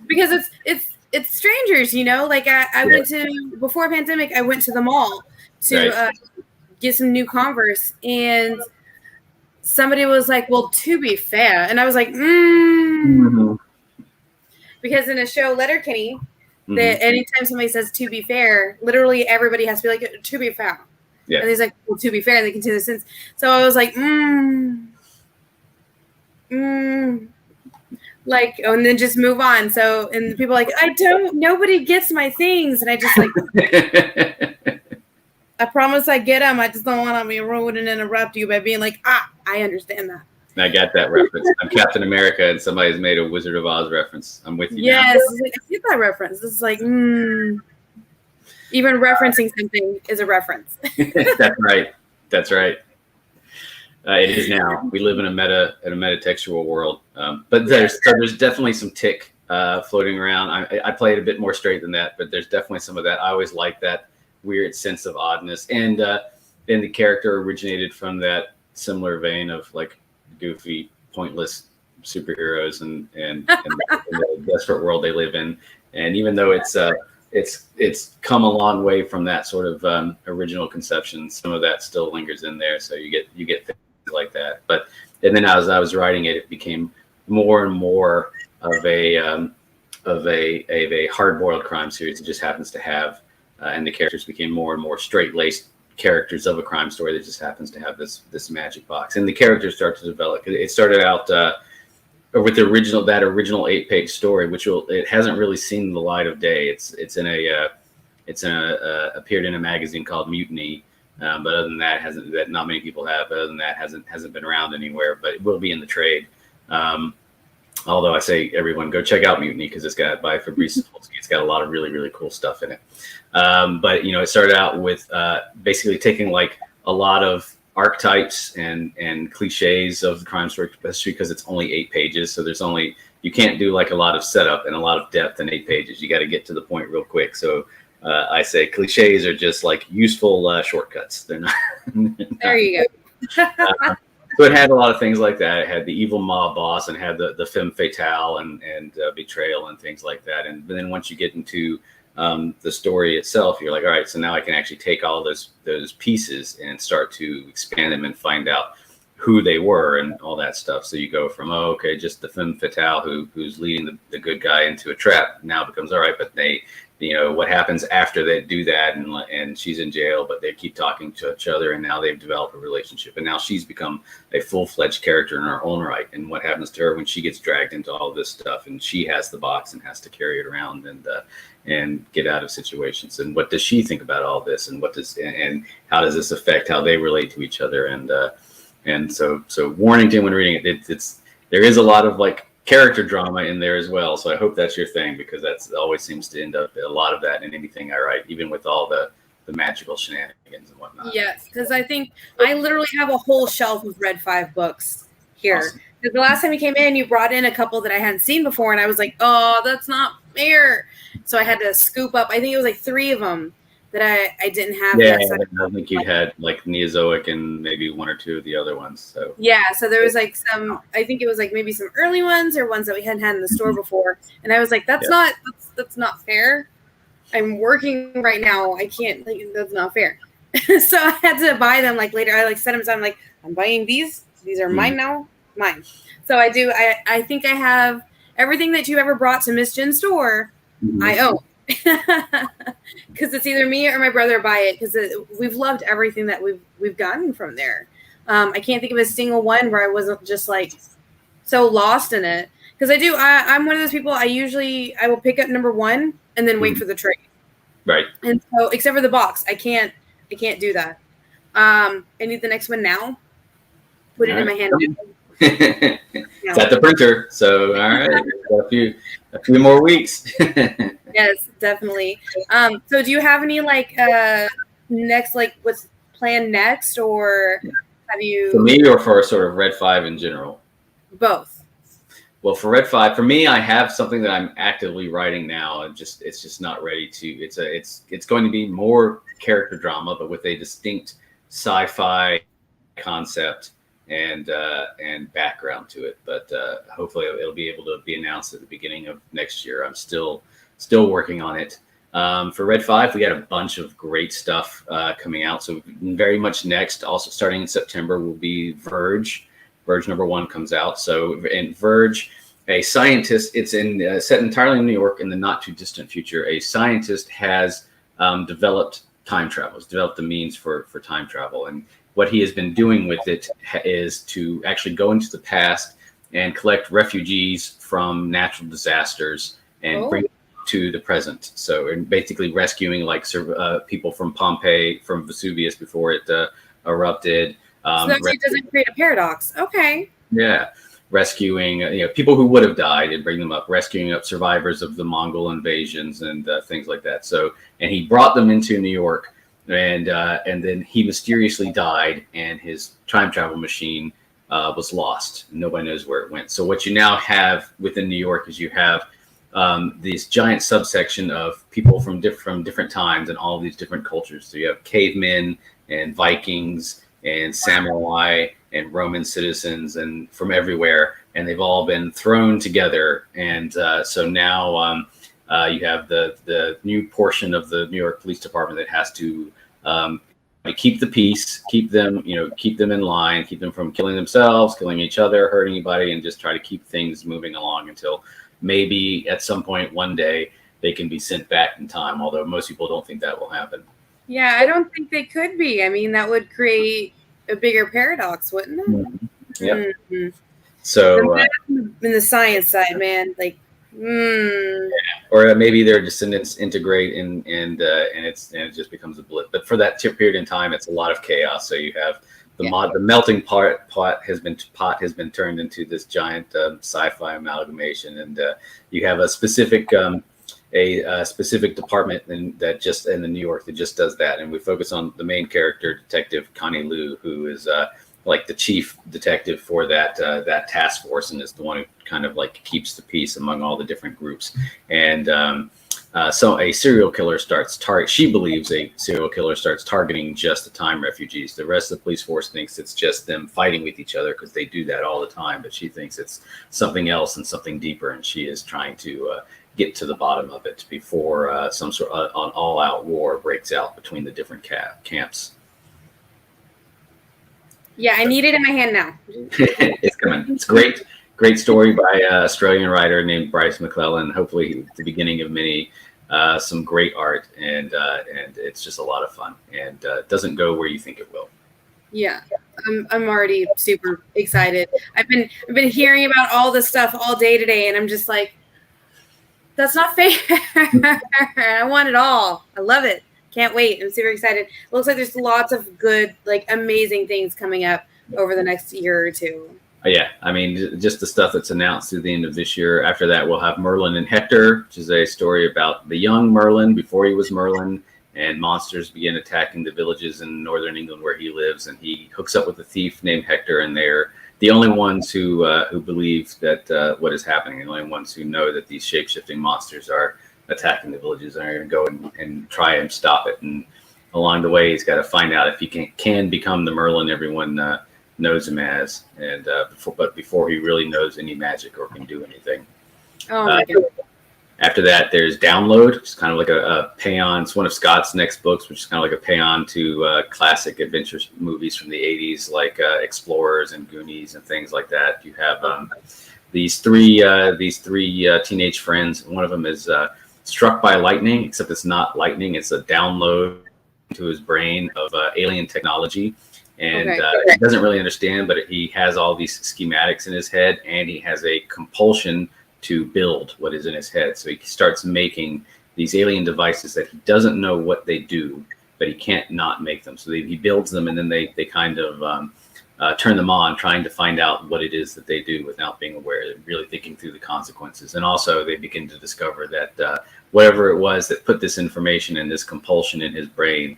because it's strangers, Like I went to before pandemic, I went to the mall to get some new Converse, and somebody was like, "Well, to be fair," and I was like, Because in a show, Letterkenny, that anytime somebody says "to be fair," literally everybody has to be like "to be fair," and he's like, "Well, to be fair," and they continue the sentence. So I was like, and then just move on. So and people are like, nobody gets my things, and I just like, I promise I get them. I just don't want to be rude and interrupt you by being like, I understand that. I got that reference. I'm Captain America, and somebody's made a Wizard of Oz reference. I'm with you. Yes, I get that reference. It's like, even referencing something is a reference. That's right. It is now. We live in a metatextual world, but there's definitely some Tick floating around. I play it a bit more straight than that, but there's definitely some of that. I always like that weird sense of oddness, and the character originated from that similar vein of like goofy, pointless superheroes and the desperate world they live in. And even though it's come a long way from that sort of original conception, some of that still lingers in there. So you get things like that. But and then as I was writing it, it became more and more of a a hard-boiled crime series that just happens to have, and the characters became more and more straight-laced characters of a crime story that just happens to have this magic box, and the characters start to develop. It started out with that original 8-page story, it hasn't really seen the light of day. It's appeared in a magazine called Mutiny, but other than that, not many people have. Other than that, hasn't been around anywhere, but it will be in the trade. Although I say everyone go check out Mutiny because it's got by Fabrice Sapolsky. It's got a lot of really, really cool stuff in it. But it started out with basically taking like a lot of archetypes and cliches of the crime story, especially because it's only 8 pages. So you can't do like a lot of setup and a lot of depth in 8 pages. You got to get to the point real quick. So I say cliches are just like useful shortcuts. They're not. There you go. So it had a lot of things like that. It had the evil mob boss and had the femme fatale and betrayal and things like that. And then once you get into the story itself, you're like, all right, so now I can actually take all those pieces and start to expand them and find out who they were and all that stuff. So you go from, just the femme fatale who's leading the good guy into a trap now becomes, all right, but they, what happens after they do that, and she's in jail, but they keep talking to each other, and now they've developed a relationship, and now she's become a full-fledged character in her own right. And what happens to her when she gets dragged into all this stuff, and she has the box and has to carry it around and get out of situations, and what does she think about all this, and and how does this affect how they relate to each other, and so warning to anyone reading it, there is a lot of like character drama in there as well. So I hope that's your thing, because that's always seems to end up a lot of that in anything I write, even with all the magical shenanigans and whatnot. Yes, because I think I literally have a whole shelf of Red 5 books here. Awesome. The last time you came in, you brought in a couple that I hadn't seen before, and I was like, oh, that's not fair. So I had to scoop up, I think it was like 3 of them that I didn't have. Yeah, I think you had like Neozoic and maybe 1 or 2 of the other ones. So yeah, so there was like some, I think it was like maybe some early ones or ones that we hadn't had in the store before, and I was like, that's not fair. I'm working right now. I can't. That's not fair. So I had to buy them like later. I like set them aside. I'm like, I'm buying these. These are mine now. Mine. So I do. I think I have everything that you ever brought to Miss Jen's store. I own. Because it's either me or my brother buy it, because we've loved everything that we've gotten from there. I can't think of a single one where I wasn't just like so lost in it, because I'm one of those people. I will pick up number 1 and then wait for the trade, right? And so except for the box, I can't do that. I need the next one now. Put it in my hand. It's at the printer, so all right, a few more weeks. Yes, definitely. So do you have any like next, like what's planned next, or have you? For me, or for sort of Red 5 in general? Both. Well, for Red 5, for me, I have something that I'm actively writing now. It's just not ready to. It's going to be more character drama, but with a distinct sci-fi concept and background to it. But hopefully, it'll be able to be announced at the beginning of next year. I'm still working on it. For Red 5, we got a bunch of great stuff coming out. So very much next, also starting in September, will be Verge. Verge number 1 comes out. So in Verge, a scientist, it's set entirely in New York in the not too distant future. A scientist has developed time travel, has developed the means for time travel. And what he has been doing with it is to actually go into the past and collect refugees from natural disasters and bring them to the present. So basically rescuing like people from Pompeii, from Vesuvius before it erupted. So that doesn't create a paradox. Okay. Yeah. Rescuing people who would have died and bring them up, rescuing up survivors of the Mongol invasions and things like that. So, and he brought them into New York, and then he mysteriously died, and his time travel machine was lost. Nobody knows where it went. So what you now have within New York is you have this giant subsection of people from different times and all these different cultures. So you have cavemen and Vikings and samurai and Roman citizens and from everywhere, and they've all been thrown together. And so now you have the new portion of the New York Police Department that has to keep the peace, keep them in line, keep them from killing themselves, killing each other, hurting anybody, and just try to keep things moving along until maybe at some point one day they can be sent back in time. Although most people don't think that will happen. Yeah, I don't think they could be. I mean, that would create a bigger paradox, wouldn't it? Mm-hmm. Yep. Mm-hmm. So in the science side, man, like, or maybe their descendants integrate and it just becomes a blip. But for that period in time, it's a lot of chaos. So you have the melting pot has been turned into this giant sci-fi amalgamation, and you have a specific specific department in the New York that just does that. And we focus on the main character, Detective Connie Liu, who is like the chief detective for that task force, and is the one who kind of like keeps the peace among all the different groups. And so a serial killer she believes a serial killer starts targeting just the time refugees. The rest of the police force thinks it's just them fighting with each other, because they do that all the time. But she thinks it's something else and something deeper, and she is trying to get to the bottom of it before some sort of an all-out war breaks out between the different camps. Yeah, I need it in my hand now. It's coming. It's great story by an Australian writer named Bryce McClellan. Hopefully the beginning of many, some great art, and it's just a lot of fun, and doesn't go where you think it will. Yeah, I'm already super excited. I've been hearing about all this stuff all day today, and I'm just like, that's not fair. I want it all. I love it. Can't wait. I'm super excited. Looks like there's lots of good, like, amazing things coming up over the next year or two. Yeah, I mean, just the stuff that's announced through the end of this year. After that, we'll have Merlin and Hector, which is a story about the young Merlin before he was Merlin, and monsters begin attacking the villages in northern England where he lives, and he hooks up with a thief named Hector, and they're the only ones who believe that what is happening, the only ones who know that these shape-shifting monsters are attacking the villages, and are going to go and try and stop it. And along the way, he's got to find out if he can become the Merlin everyone knows him as, and before he really knows any magic or can do anything. Oh my God. After that, there's Download, which is kind of like a pay-on. It's one of Scott's next books, which is kind of like a pay-on to classic adventure movies from the 80s, like Explorers and Goonies and things like that. You have these three teenage friends. One of them is struck by lightning, except it's not lightning. It's a download to his brain of alien technology. And he doesn't really understand, but he has all these schematics in his head, and he has a compulsion to build what is in his head. So he starts making these alien devices that he doesn't know what they do, but he can't not make them. So he builds them, and then they kind of turn them on, trying to find out what it is that they do without being aware, really thinking through the consequences. And also they begin to discover that whatever it was that put this information and this compulsion in his brain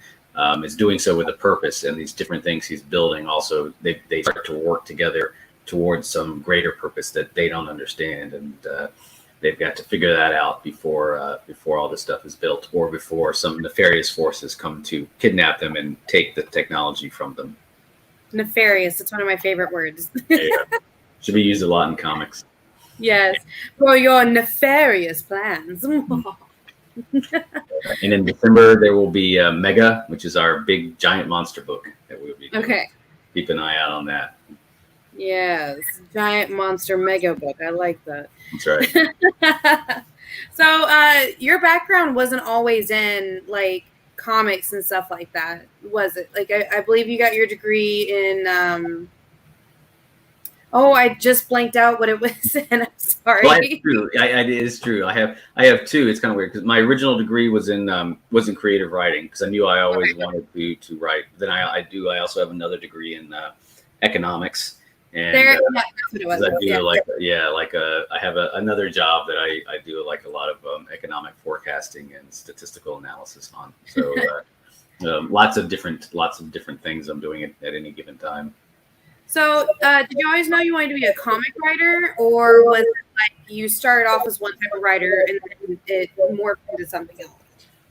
is doing so with a purpose. And these different things he's building, also they start to work together towards some greater purpose that they don't understand, and they've got to figure that out before all this stuff is built, or before some nefarious forces come to kidnap them and take the technology from them. Nefarious. That's one of my favorite words. Yeah. Should be used a lot in comics. Yes, for your nefarious plans. And in December there will be Mega, which is our big giant monster book that we'll be doing. Okay. Keep an eye out on that. Yes, giant monster mega book. I like that. That's right. So, your background wasn't always in like comics and stuff like that, was it? Like, I believe you got your degree in. I just blanked out what it was, and I'm sorry. Well, it's true. It is true. I have two. It's kind of weird because my original degree was in creative writing, because I knew I always wanted to write. Then I also have another degree in economics. And that's what it was. I have another job that I do like a lot of economic forecasting and statistical analysis on. So lots of different things I'm doing at any given time. So did you always know you wanted to be a comic writer, or was it like you started off as one type of writer and then it morphed into something else?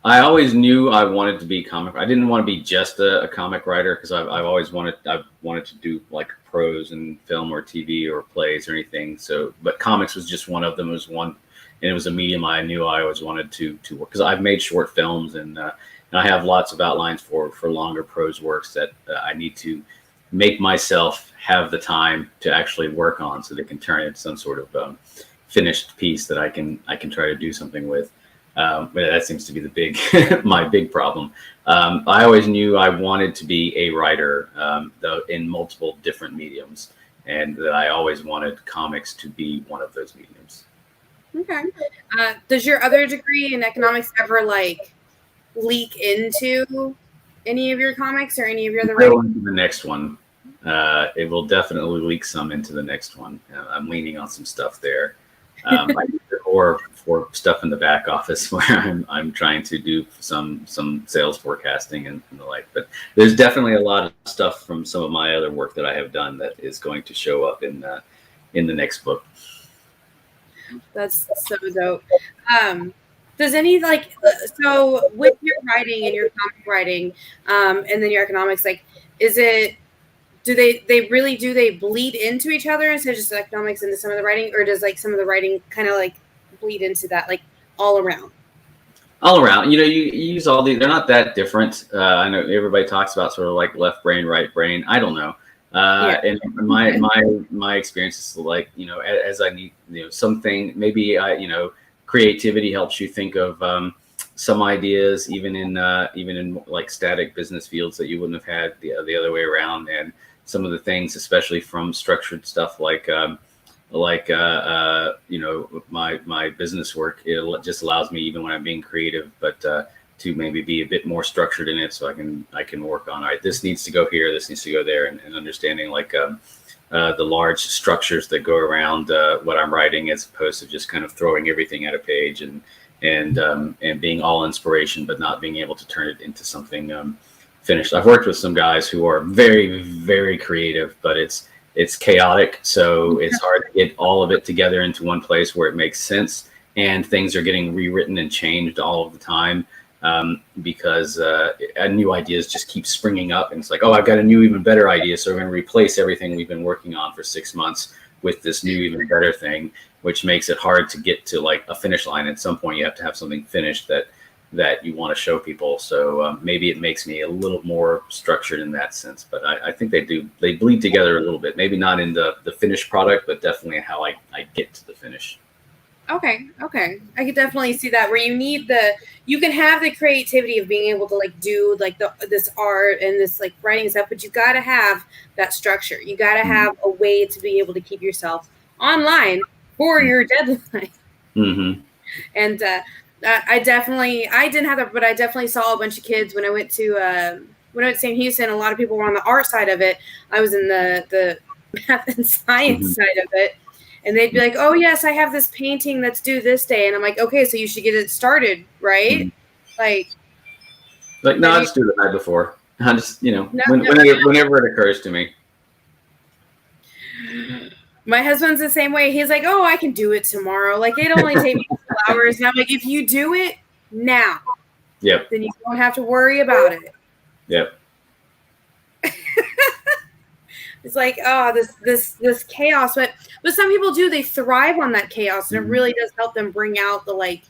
I always knew I wanted to be comic. I didn't want to be just a comic writer because I've always wanted to do like prose and film or TV or plays or anything. So, but comics was just one of them. It was one, and it was a medium I knew I always wanted to work because I've made short films and I have lots of outlines for longer prose works that I need to make myself have the time to actually work on so they can turn it into some sort of finished piece that I can try to do something with. But that seems to be the big my big problem. I always knew I wanted to be a writer, though in multiple different mediums, and that I always wanted comics to be one of those mediums. Okay. Does your other degree in economics ever like leak into any of your comics or any of your other writing? Into the next one. It will definitely leak some into the next one. I'm leaning on some stuff there. Or for stuff in the back office where I'm trying to do some sales forecasting and the like. But there's definitely a lot of stuff from some of my other work that I have done that is going to show up in the next book. That's so dope. Does any like so with your writing and your comic writing, and then your economics, like, is it? Do they really do they bleed into each other instead of just economics into some of the writing, or does like some of the writing kind of like bleed into that, like all around? All around, you use all these. They're not that different. I know everybody talks about sort of like left brain, right brain. I don't know. And my experience is like, as I need, something, maybe creativity helps you think of some ideas, even in like static business fields that you wouldn't have had the other way around. And some of the things, especially from structured stuff like my business work, it just allows me, even when I'm being creative, but to maybe be a bit more structured in it, so I can work on, all right, this needs to go here, this needs to go there, and understanding like the large structures that go around what I'm writing, as opposed to just kind of throwing everything at a page and being all inspiration, but not being able to turn it into something finished. I've worked with some guys who are very, very creative, but it's chaotic, so it's hard to get all of it together into one place where it makes sense, and things are getting rewritten and changed all of the time, because new ideas just keep springing up, and it's like, oh, I've got a new, even better idea, so we're going to replace everything we've been working on for 6 months with this new, even better thing, which makes it hard to get to like a finish line. At some point you have to have something finished that you want to show people. So maybe it makes me a little more structured in that sense, but I think they bleed together a little bit, maybe not in the finished product, but definitely how I get to the finish. Okay. I could definitely see that, where you can have the creativity of being able to like do like this art and this like writing stuff, but you got to have that structure. You got to have a way to be able to keep yourself online for your deadline. Mm-hmm. And I didn't have that, but I definitely saw a bunch of kids when I went to St. Houston. A lot of people were on the art side of it. I was in the math and science side of it. And they'd be like, oh, yes, I have this painting that's due this day. And I'm like, okay, so you should get it started, right? Mm-hmm. No, I just do it the night before. I just, whenever it occurs to me. My husband's the same way. He's like, oh, I can do it tomorrow. Like, it only takes me 2 hours. And I'm like, if you do it now, yep, then you don't have to worry about it. Yep. It's like, oh, this chaos. But some people do. They thrive on that chaos. And it really does help them bring out the, like,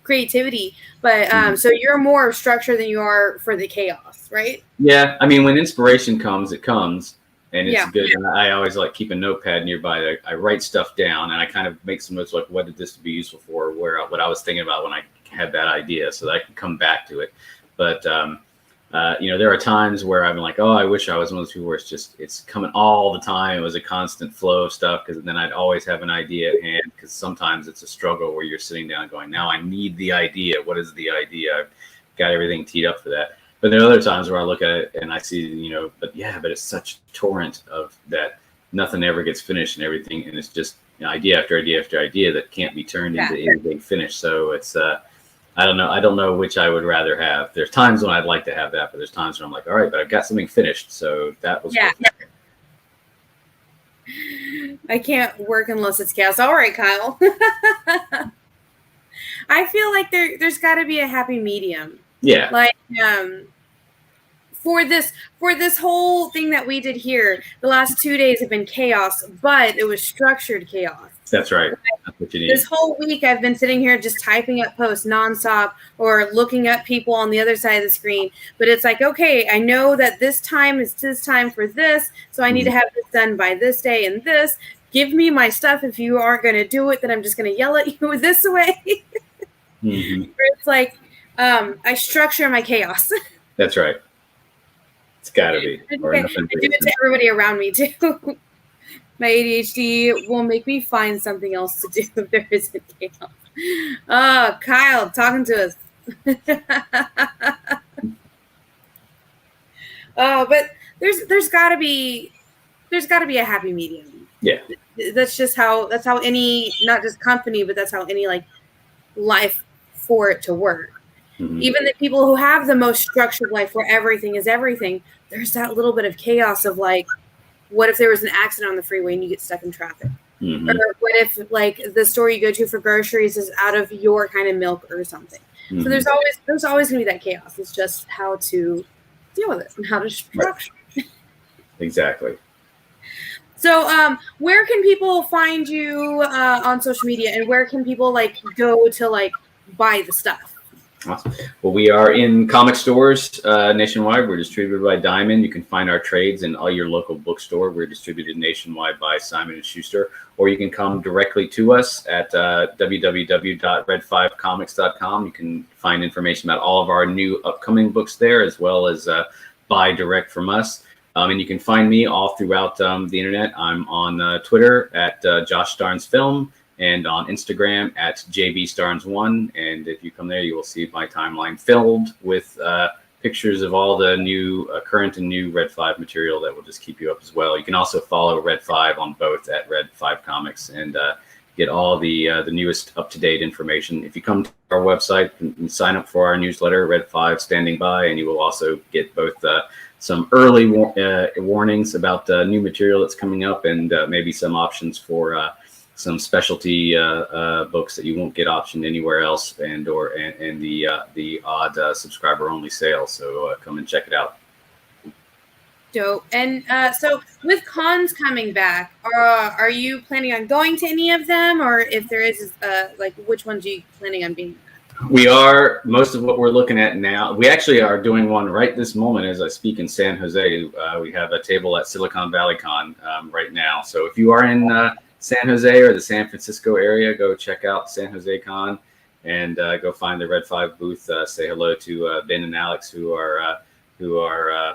creativity. But so you're more structured than you are for the chaos, right? Yeah. I mean, when inspiration comes, it comes. And it's good. And I always like keep a notepad nearby. I write stuff down, and I kind of make some notes like, what did this be useful for? What I was thinking about when I had that idea, so that I can come back to it. But there are times where I'm like, oh, I wish I was one of those people where it's coming all the time. It was a constant flow of stuff, because then I'd always have an idea at hand. Because sometimes it's a struggle where you're sitting down going, now I need the idea. What is the idea? I've got everything teed up for that. But there are other times where I look at it and I see, but it's such a torrent of that, nothing ever gets finished and everything. And it's just idea after idea after idea that can't be turned into anything finished. So it's, I don't know which I would rather have. There's times when I'd like to have that, but there's times when I'm like, all right, but I've got something finished. So that was. I can't work unless it's chaos. All right, Kyle. I feel like there's got to be a happy medium Yeah. Like for this whole thing that we did here, the last 2 days have been chaos, but it was structured chaos. That's right. That's what you need. This whole week I've been sitting here just typing up posts nonstop or looking at people on the other side of the screen. But it's like, okay, I know that this time is this time for this, so I need to have this done by this day and this. Give me my stuff. If you aren't going to do it, then I'm just going to yell at you this way. It's like I structure my chaos. That's right. It's got to be. I do it to everybody around me too. My ADHD will make me find something else to do if there isn't chaos. Oh, Kyle, talking to us. But there's got to be a happy medium. Yeah. That's how any, not just company, but that's how any like life for it to work. Even the people who have the most structured life where everything is everything, there's that little bit of chaos of like, what if there was an accident on the freeway and you get stuck in traffic? Or what if like the store you go to for groceries is out of your kind of milk or something? So there's always going to be that chaos. It's just how to deal with it and how to structure. Exactly. So where can people find you on social media, and where can people like go to like buy the stuff? Awesome. Well, we are in comic stores nationwide. We're distributed by Diamond. You can find our trades in all your local bookstore. We're distributed nationwide by Simon & Schuster. Or you can come directly to us at www.red5comics.com. You can find information about all of our new upcoming books there, as well as buy direct from us. And you can find me all throughout the internet. I'm on Twitter at Josh Starnes Film, and on Instagram at JBStarnes1. And if you come there, you will see my timeline filled with pictures of all the new current and new Red 5 material that will just keep you up as well. You can also follow Red 5 on both at Red 5 Comics and get all the newest up-to-date information. If you come to our website and sign up for our newsletter, Red 5 Standing By, and you will also get both some early warnings about new material that's coming up, and maybe some options for some specialty books that you won't get optioned anywhere else, and the odd subscriber only sale. So come and check it out. Dope. And so with cons coming back, are you planning on going to any of them, or if there is, like which ones are you planning on being? We are, most of what we're looking at now, we actually are doing one right this moment as I speak in San Jose. We have a table at Silicon Valley Con right now. So if you are in San Jose or the San Francisco area, go check out San Jose Con and go find the Red 5 booth. Say hello to Ben and Alex who are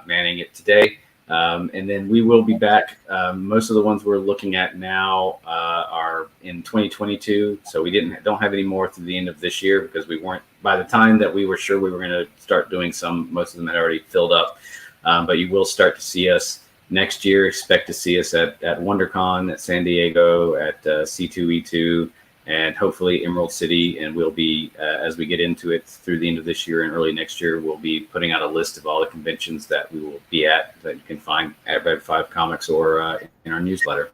manning it today. And then we will be back. Most of the ones we're looking at now are in 2022. So we don't have any more through the end of this year because we weren't, by the time that we were sure we were going to start doing some, most of them had already filled up. But you will start to see us next year. Expect to see us at WonderCon, at San Diego, at C2E2, and hopefully Emerald City. And we'll be, as we get into it through the end of this year and early next year, we'll be putting out a list of all the conventions that we will be at that you can find at Red 5 Comics or in our newsletter.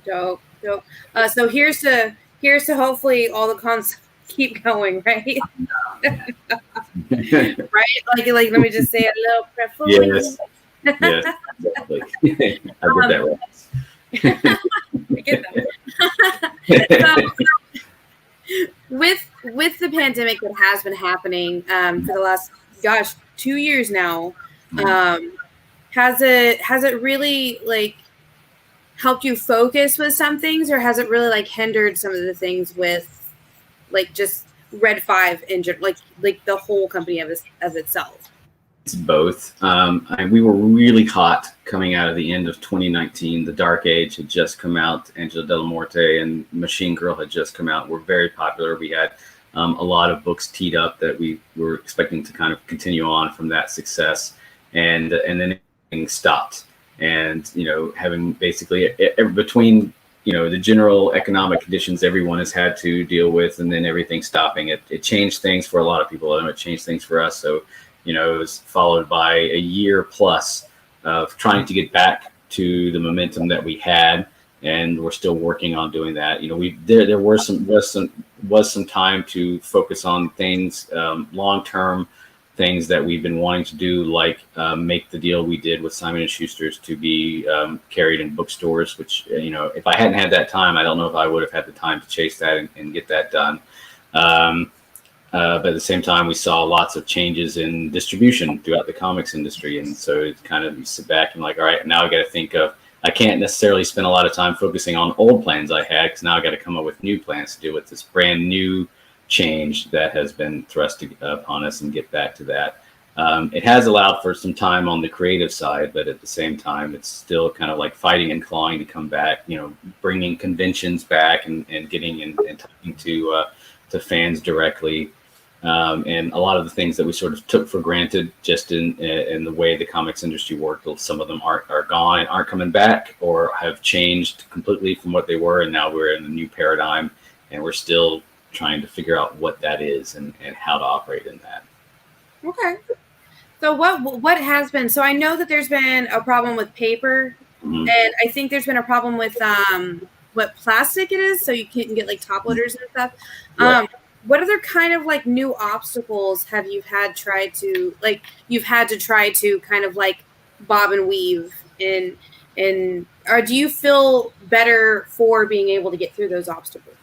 Dope. So here's to hopefully all the cons keep going, right? Right? Like let me just say a little preface. Yes. Yes, exactly. I get that right. I get that. With the pandemic that has been happening for the last 2 years now, has it really like helped you focus with some things, or has it really like hindered some of the things with like just Red 5 engine, like the whole company of itself? It's both. We were really hot coming out of the end of 2019. The Dark Age had just come out. Angela Della Morte and Machine Girl had just come out. We're very popular. We had a lot of books teed up that we were expecting to kind of continue on from that success. And then everything stopped. And, having basically between, the general economic conditions everyone has had to deal with, and then everything stopping, it changed things for a lot of people. And it changed things for us. So, it was followed by a year plus of trying to get back to the momentum that we had, and we're still working on doing that. There was some was some time to focus on things, long-term things that we've been wanting to do, like make the deal we did with Simon & Schuster's to be carried in bookstores, which, if I hadn't had that time, I don't know if I would have had the time to chase that and get that done. But at the same time, we saw lots of changes in distribution throughout the comics industry. And so it's kind of, you sit back and like, all right, now I got to think of, I can't necessarily spend a lot of time focusing on old plans I had, because now I got to come up with new plans to deal with this brand new change that has been thrust upon us, and get back to that. It has allowed for some time on the creative side, but at the same time, it's still kind of like fighting and clawing to come back, bringing conventions back and getting and talking to fans directly. And a lot of the things that we sort of took for granted just in the way the comics industry worked, some of them are gone and aren't coming back, or have changed completely from what they were. And now we're in a new paradigm, and we're still trying to figure out what that is and how to operate in that. Okay. So what has been, so I know that there's been a problem with paper, and I think there's been a problem with what plastic it is, so you can't get like top loaders and stuff. Right. What other kind of like new obstacles have you had try to try to kind of like bob and weave in, or do you feel better for being able to get through those obstacles?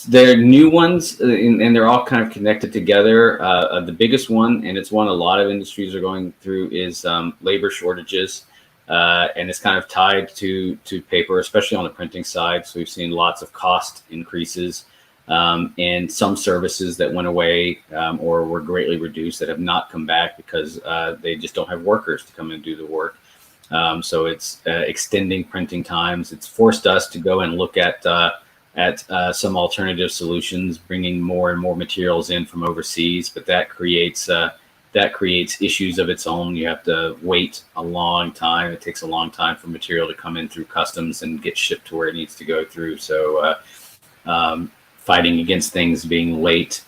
They're new ones, and they're all kind of connected together. The biggest one, and it's one a lot of industries are going through, is labor shortages. And it's kind of tied to paper, especially on the printing side. So we've seen lots of cost increases. And some services that went away or were greatly reduced that have not come back because they just don't have workers to come and do the work. So it's extending printing times. It's forced us to go and look at some alternative solutions, bringing more and more materials in from overseas. But that creates issues of its own. You have to wait a long time. It takes a long time for material to come in through customs and get shipped to where it needs to go through. So fighting against things being late,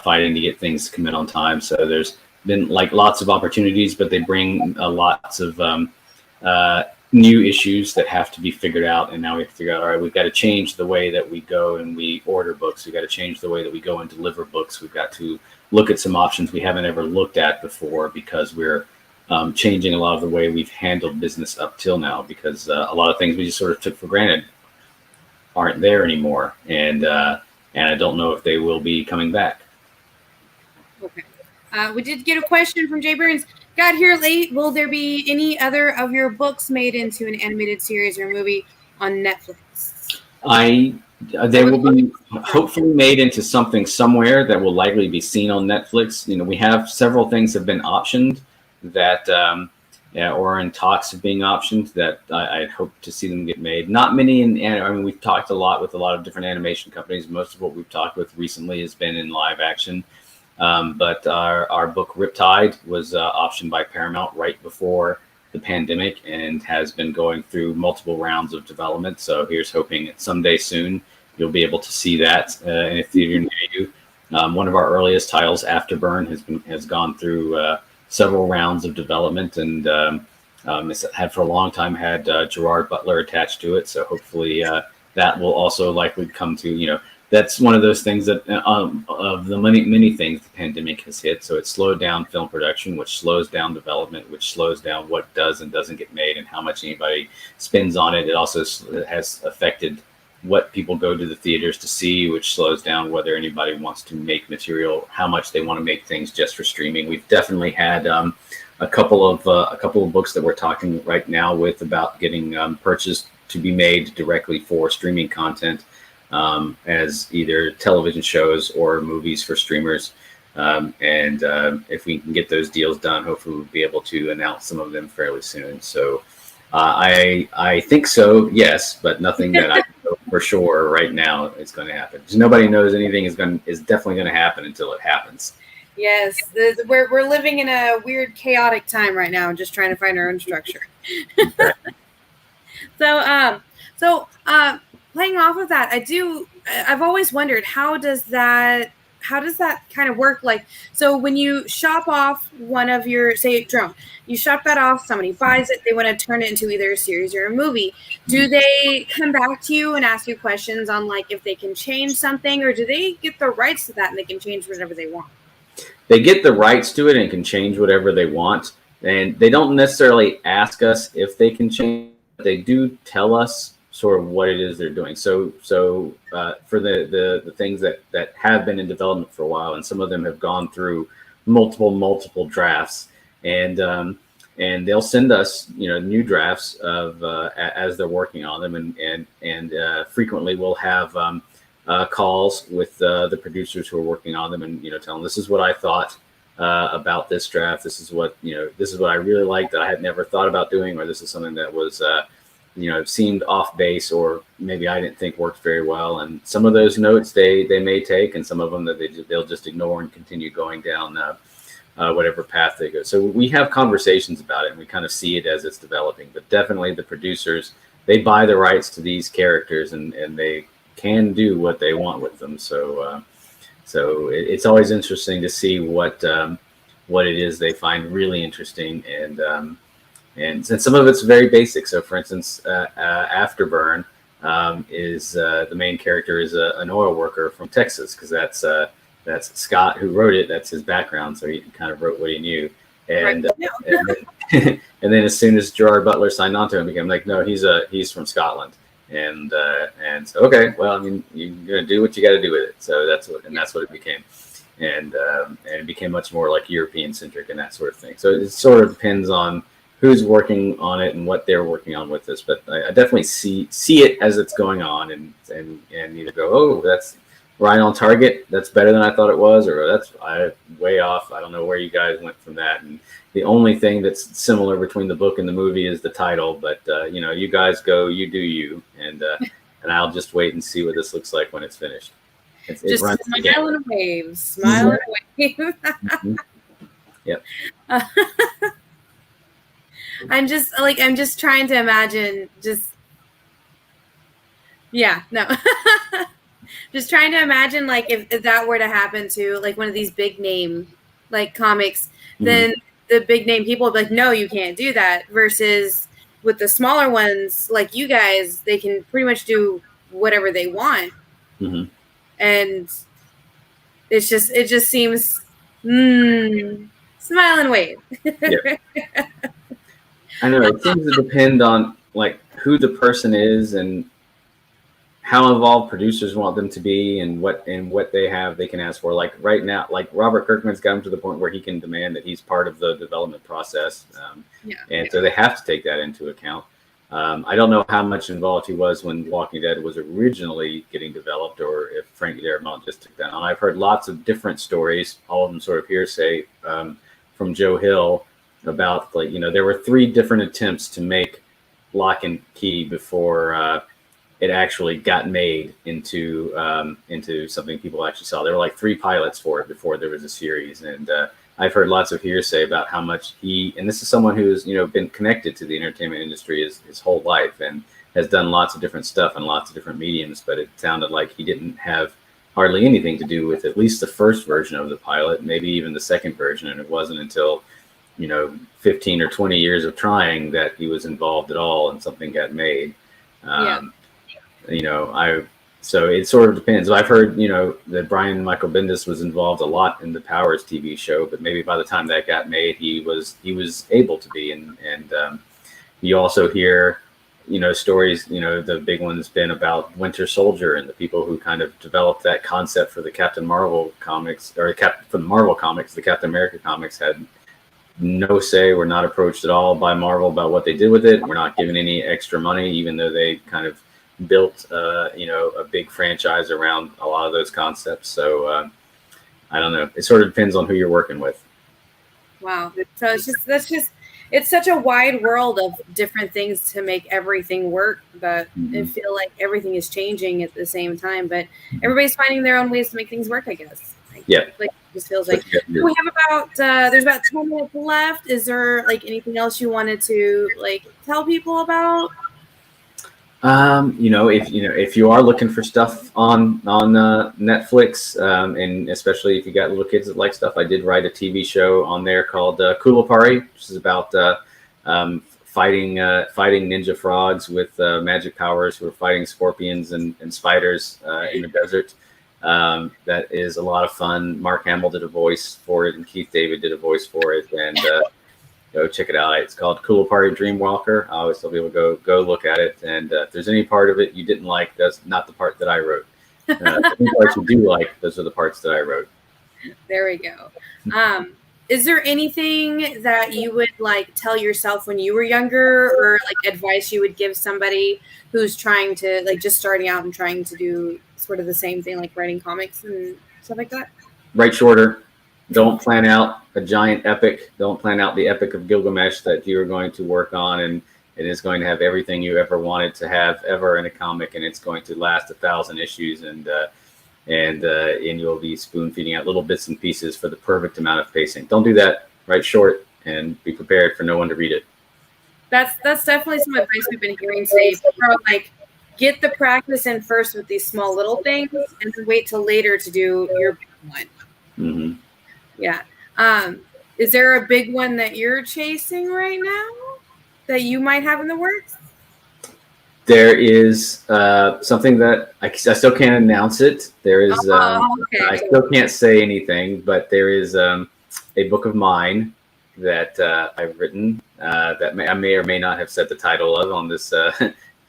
fighting to get things to come in on time. So there's been like lots of opportunities, but they bring lots of new issues that have to be figured out. And now we have to figure out, all right, we've got to change the way that we go and we order books. We've got to change the way that we go and deliver books. We've got to look at some options we haven't ever looked at before, because we're changing a lot of the way we've handled business up till now, because a lot of things we just sort of took for granted aren't there anymore. And I don't know if they will be coming back. Okay. We did get a question from Jay Burns. Got here late. Will there be any other of your books made into an animated series or movie on Netflix? They will be hopefully made into something somewhere that will likely be seen on Netflix. We have several things have been optioned that or in talks of being optioned that I hope to see them get made. Not many we've talked a lot with a lot of different animation companies. Most of what we've talked with recently has been in live action. But our book Riptide was optioned by Paramount right before the pandemic and has been going through multiple rounds of development. So here's hoping that someday soon you'll be able to see that in a theater near you. One of our earliest titles, Afterburn, has gone through several rounds of development, and it's had for a long time had Gerard Butler attached to it. So hopefully that will also likely come to, that's one of those things that of the many things the pandemic has hit. So it slowed down film production, which slows down development, which slows down what does and doesn't get made and how much anybody spends on it. It also has affected what people go to the theaters to see, which slows down whether anybody wants to make material, how much they want to make things just for streaming. We've definitely had a couple of books that we're talking right now with about getting purchased to be made directly for streaming content, as either television shows or movies for streamers. And if we can get those deals done, hopefully we'll be able to announce some of them fairly soon. So I think so, yes, but nothing that I know for sure right now is going to happen. Because nobody knows anything is definitely going to happen until it happens. Yes, we're living in a weird, chaotic time right now, just trying to find our own structure. So playing off of that, I've always wondered, how does that how does that kind of work? Like, so when you shop off one of your, say, drone, you shop that off, somebody buys it, they want to turn it into either a series or a movie. Do they come back to you and ask you questions on like if they can change something, or do they get the rights to that and they can change whatever they want? They get the rights to it and can change whatever they want. And they don't necessarily ask us if they can change. They do tell us sort of what it is they're doing. So for the things that have been in development for a while, and some of them have gone through multiple drafts, and they'll send us new drafts of as they're working on them, and frequently we'll have calls with the producers who are working on them, and tell them, this is what I thought about this draft. This is what I really liked that I had never thought about doing, or this is something that was seemed off base, or maybe I didn't think worked very well. And some of those notes they may take, and some of them that they'll just ignore and continue going down whatever path they go. So we have conversations about it, and we kind of see it as it's developing. But definitely the producers, they buy the rights to these characters, and they can do what they want with them. So it's always interesting to see what it is they find really interesting, and some of it's very basic. So, for instance, Afterburn is the main character is an oil worker from Texas, because that's Scott who wrote it. That's his background, so he kind of wrote what he knew. And and then as soon as Gerard Butler signed on to him, became like, no, he's from Scotland. And so, okay, well, I mean, you're gonna do what you got to do with it. So that's what it became, and it became much more like European centric and that sort of thing. So it sort of depends on who's working on it and what they're working on with this. But I definitely see it as it's going on, and either go, oh, that's right on target, that's better than I thought it was, or that's way off. I don't know where you guys went from that. And the only thing that's similar between the book and the movie is the title. But you guys go, you do you, and I'll just wait and see what this looks like when it's finished. Just smile and wave, smile and wave. Mm-hmm. Yep. I'm just trying to imagine. Just trying to imagine, like, if that were to happen to like one of these big name like comics, then the big name people would be like, no, you can't do that. Versus with the smaller ones like you guys, they can pretty much do whatever they want. Mm-hmm. And it just seems smile and wave. Yep. I know it seems to depend on like who the person is and how involved producers want them to be, and what they can ask for. Like right now, like Robert Kirkman's gotten to the point where he can demand that he's part of the development process, so they have to take that into account. I don't know how much involved he was when Walking Dead was originally getting developed, or if Frank Darabont just took that on. I've heard lots of different stories, all of them sort of hearsay, from Joe Hill about, like, there were 3 different attempts to make Lock and Key before it actually got made into something people actually saw. There were like 3 pilots for it before there was a series, and I've heard lots of hearsay about how much and this is someone who's been connected to the entertainment industry his whole life, and has done lots of different stuff in lots of different mediums, but it sounded like he didn't have hardly anything to do with at least the first version of the pilot, maybe even the second version, and it wasn't until 15 or 20 years of trying that he was involved at all and something got made. So it sort of depends. I've heard, that Brian Michael Bendis was involved a lot in the Powers TV show, but maybe by the time that got made, he was able to be. And you also hear, stories, the big one's been about Winter Soldier and the people who kind of developed that concept for the Captain Marvel comics, or for the Marvel comics. The Captain America comics had no say, were not approached at all by Marvel about what they did with it. We're not given any extra money, even though they kind of built a big franchise around a lot of those concepts. So I don't know, it sort of depends on who you're working with. Wow. So it's such a wide world of different things to make everything work, but I feel like everything is changing at the same time, but everybody's finding their own ways to make things work, I guess. Like it just feels like we have about there's about 10 minutes left. Is there like anything else you wanted to like tell people about? If you are looking for stuff on Netflix, and especially if you got little kids that like stuff, I did write a TV show on there called Kulapari, which is about fighting ninja frogs with magic powers who are fighting scorpions and spiders in the desert. That is a lot of fun. Mark Hamill did a voice for it, and Keith David did a voice for it, and go check it out. It's called Kulapari Dreamwalker. I always tell people go look at it, and if there's any part of it you didn't like, that's not the part that I wrote. The parts you do like, those are the parts that I wrote. There we go. Is there anything that you would like tell yourself when you were younger, or like advice you would give somebody who's trying to like just starting out and trying to do sort of the same thing, like writing comics and stuff like that? Write shorter. Don't plan out a giant epic. Don't plan out the Epic of Gilgamesh that you're going to work on, and it is going to have everything you ever wanted to have ever in a comic, and it's going to last 1,000 issues, and you'll be spoon feeding out little bits and pieces for the perfect amount of pacing. Don't do that. Write short and be prepared for no one to read it. That's definitely some advice we've been hearing today. Like, get the practice in first with these small little things, and then wait till later to do your big one. Mm-hmm. Yeah. Is there a big one that you're chasing right now that you might have in the works? There is something that I still can't announce it. There is okay. I still can't say anything, but there is a book of mine that I've written that I may or may not have said the title of on this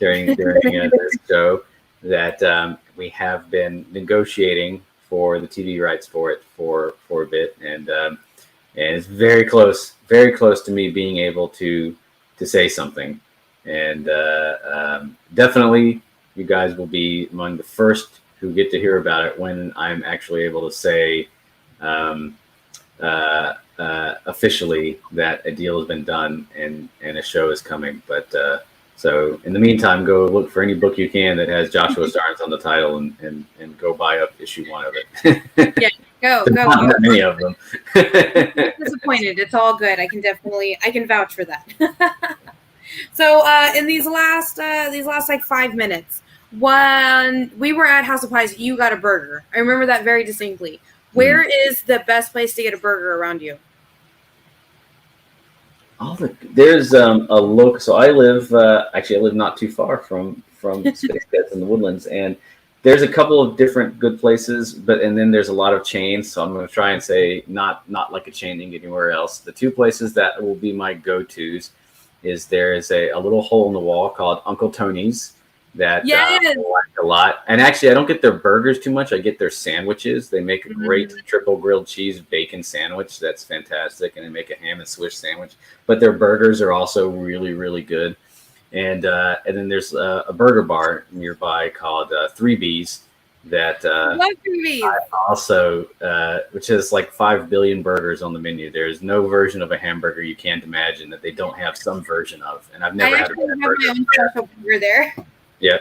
during this show, that we have been negotiating for the TV rights for it for a bit, and it's very close to me being able to say something, and definitely you guys will be among the first who get to hear about it when I'm actually able to say officially that a deal has been done and a show is coming. But so in the meantime, go look for any book you can that has Joshua Starnes on the title, and go buy up issue 1 of it. Yeah, go. Not that many of them. Disappointed. It's all good. I can vouch for that. So in these last like 5 minutes, when we were at House of Pies, you got a burger. I remember that very distinctly. Where is the best place to get a burger around you? There's a local. So I live not too far from Space Cadets in the Woodlands, and there's a couple of different good places, and then there's a lot of chains. So I'm going to try and say not like a chain anywhere else. The 2 places that will be my go-tos is there is a little hole in the wall called Uncle Tony's that I like a lot. And actually, I don't get their burgers too much. I get their sandwiches. They make a great triple grilled cheese bacon sandwich. That's fantastic. And they make a ham and Swiss sandwich. But their burgers are also really, really good. And then there's a burger bar nearby called 3B's that love 3B's. Also, which has like 5 billion burgers on the menu. There's no version of a hamburger you can't imagine that they don't have some version of. And I've never had a burger. My own special burger there. Yeah.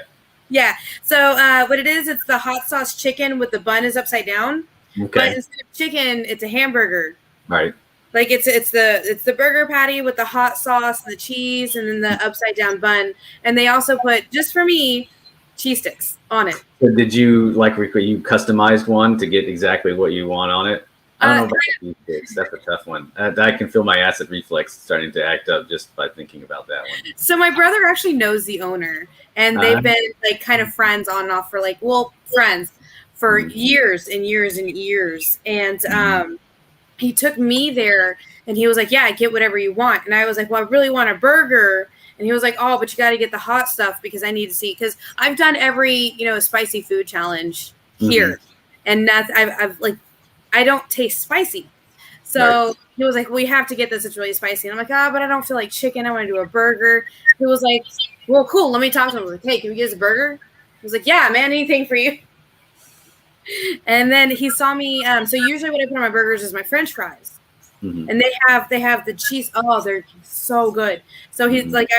Yeah. So what it is, it's the hot sauce chicken with the bun is upside down. Okay. But instead of chicken, it's a hamburger. Right. Like it's the burger patty with the hot sauce, the cheese, and then the upside down bun. And they also put, just for me, cheese sticks on it. So did you you customized one to get exactly what you want on it? I don't know about cheese sticks. That's a tough one. I can feel my acid reflex starting to act up just by thinking about that one. So my brother actually knows the owner, and they've been like kind of friends on and off for friends for years and years and years. And he took me there, and he was like, "Yeah, get whatever you want." And I was like, "Well, I really want a burger." And he was like, "Oh, but you got to get the hot stuff because I need to see." Because I've done every spicy food challenge here, and that's I don't taste spicy. So he was like, "Well, you have to get this. It's really spicy." And I'm like, but I don't feel like chicken. I want to do a burger. He was like, "Well, cool. Let me talk to him." I was like, "Hey, can we get us a burger?" He was like, "Yeah, man, anything for you." And then he saw me. So usually what I put on my burgers is my French fries. And they have the cheese. Oh, they're so good. So he's like,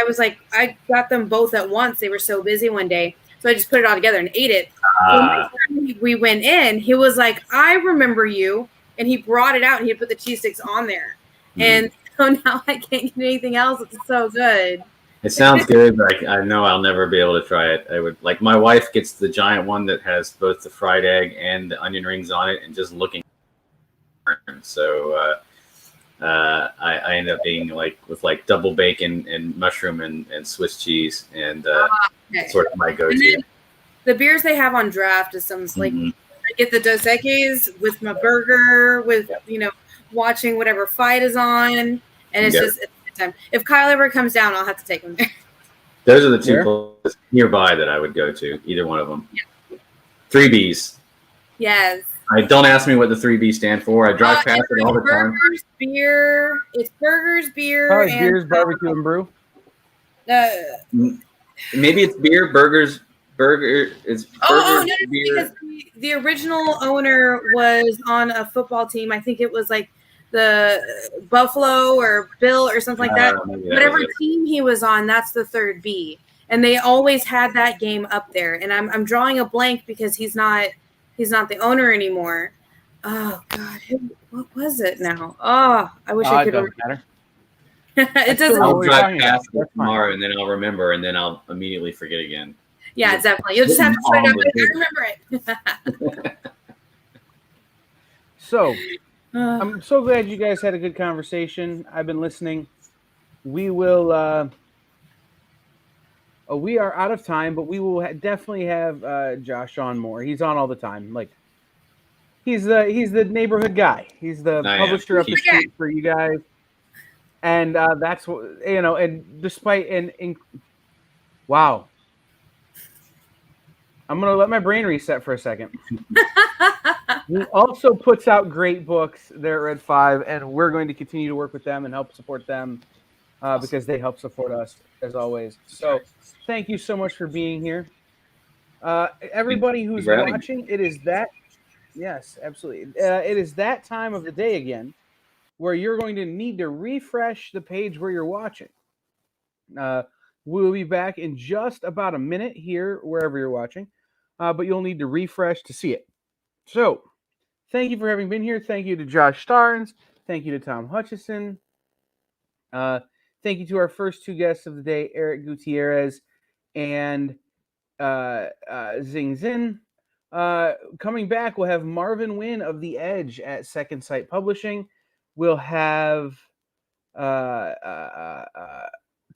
I got them both at once. They were so busy one day. So I just put it all together and ate it. So next time we went in, he was like, "I remember you." And he brought it out and he put the cheese sticks on there. And so now I can't get anything else. It's so good. It sounds good, but I know I'll never be able to try it. I would like my wife gets the giant one that has both the fried egg and the onion rings on it, and just looking. So I end up being with double bacon and mushroom and Swiss cheese, and sort of my go-to. The beers they have on draft is some like I get the Dos Equis with my burger with watching whatever fight is on, and it's just it's a good time. If Kyle ever comes down, I'll have to take him there. Those are the two places nearby that I would go to. Either one of them. Yeah. 3Bs. Yes. Don't ask me what the 3B stand for. I drive past it all the time. Burgers, beer. It's burgers, beer, and beers, barbecue, and brew. Maybe it's beer, burgers. Beer. Because the original owner was on a football team. I think it was like the Buffalo or Bill or something like that. Whatever team he was on, that's the 3B. And they always had that game up there. And I'm drawing a blank because he's not the owner anymore. Oh God, what was it now? Oh, I wish I could remember. It doesn't. I'll drive past it tomorrow, and then I'll remember, and then I'll immediately forget again. Yeah, definitely. You'll just have to try to remember it. So, I'm so glad you guys had a good conversation. I've been listening. We will. We are out of time, but we will definitely have Josh on more. He's on all the time. Like he's the neighborhood guy. He's the publisher up the street for you guys. And that's what And despite wow. I'm going to let my brain reset for a second. He also puts out great books there at Red 5, and we're going to continue to work with them and help support them because they help support us, as always. So thank you so much for being here. Everybody who's watching, it is that – yes, absolutely. It is that time of the day again where you're going to need to refresh the page where you're watching. We'll be back in just about a minute here, wherever you're watching. But you'll need to refresh to see it. So, thank you for having been here. Thank you to Josh Starnes. Thank you to Tom Hutchison. Thank you to our first two guests of the day, Eric Gutierrez and Zing Zin. Coming back, we'll have Marvin Wynn of The Edge at Second Sight Publishing. We'll have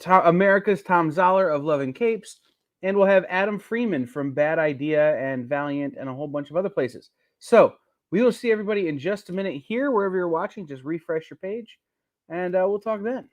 America's Tom Zoller of Love and Capes. And we'll have Adam Freeman from Bad Idea and Valiant and a whole bunch of other places. So we will see everybody in just a minute here, wherever you're watching. Just refresh your page, and we'll talk then.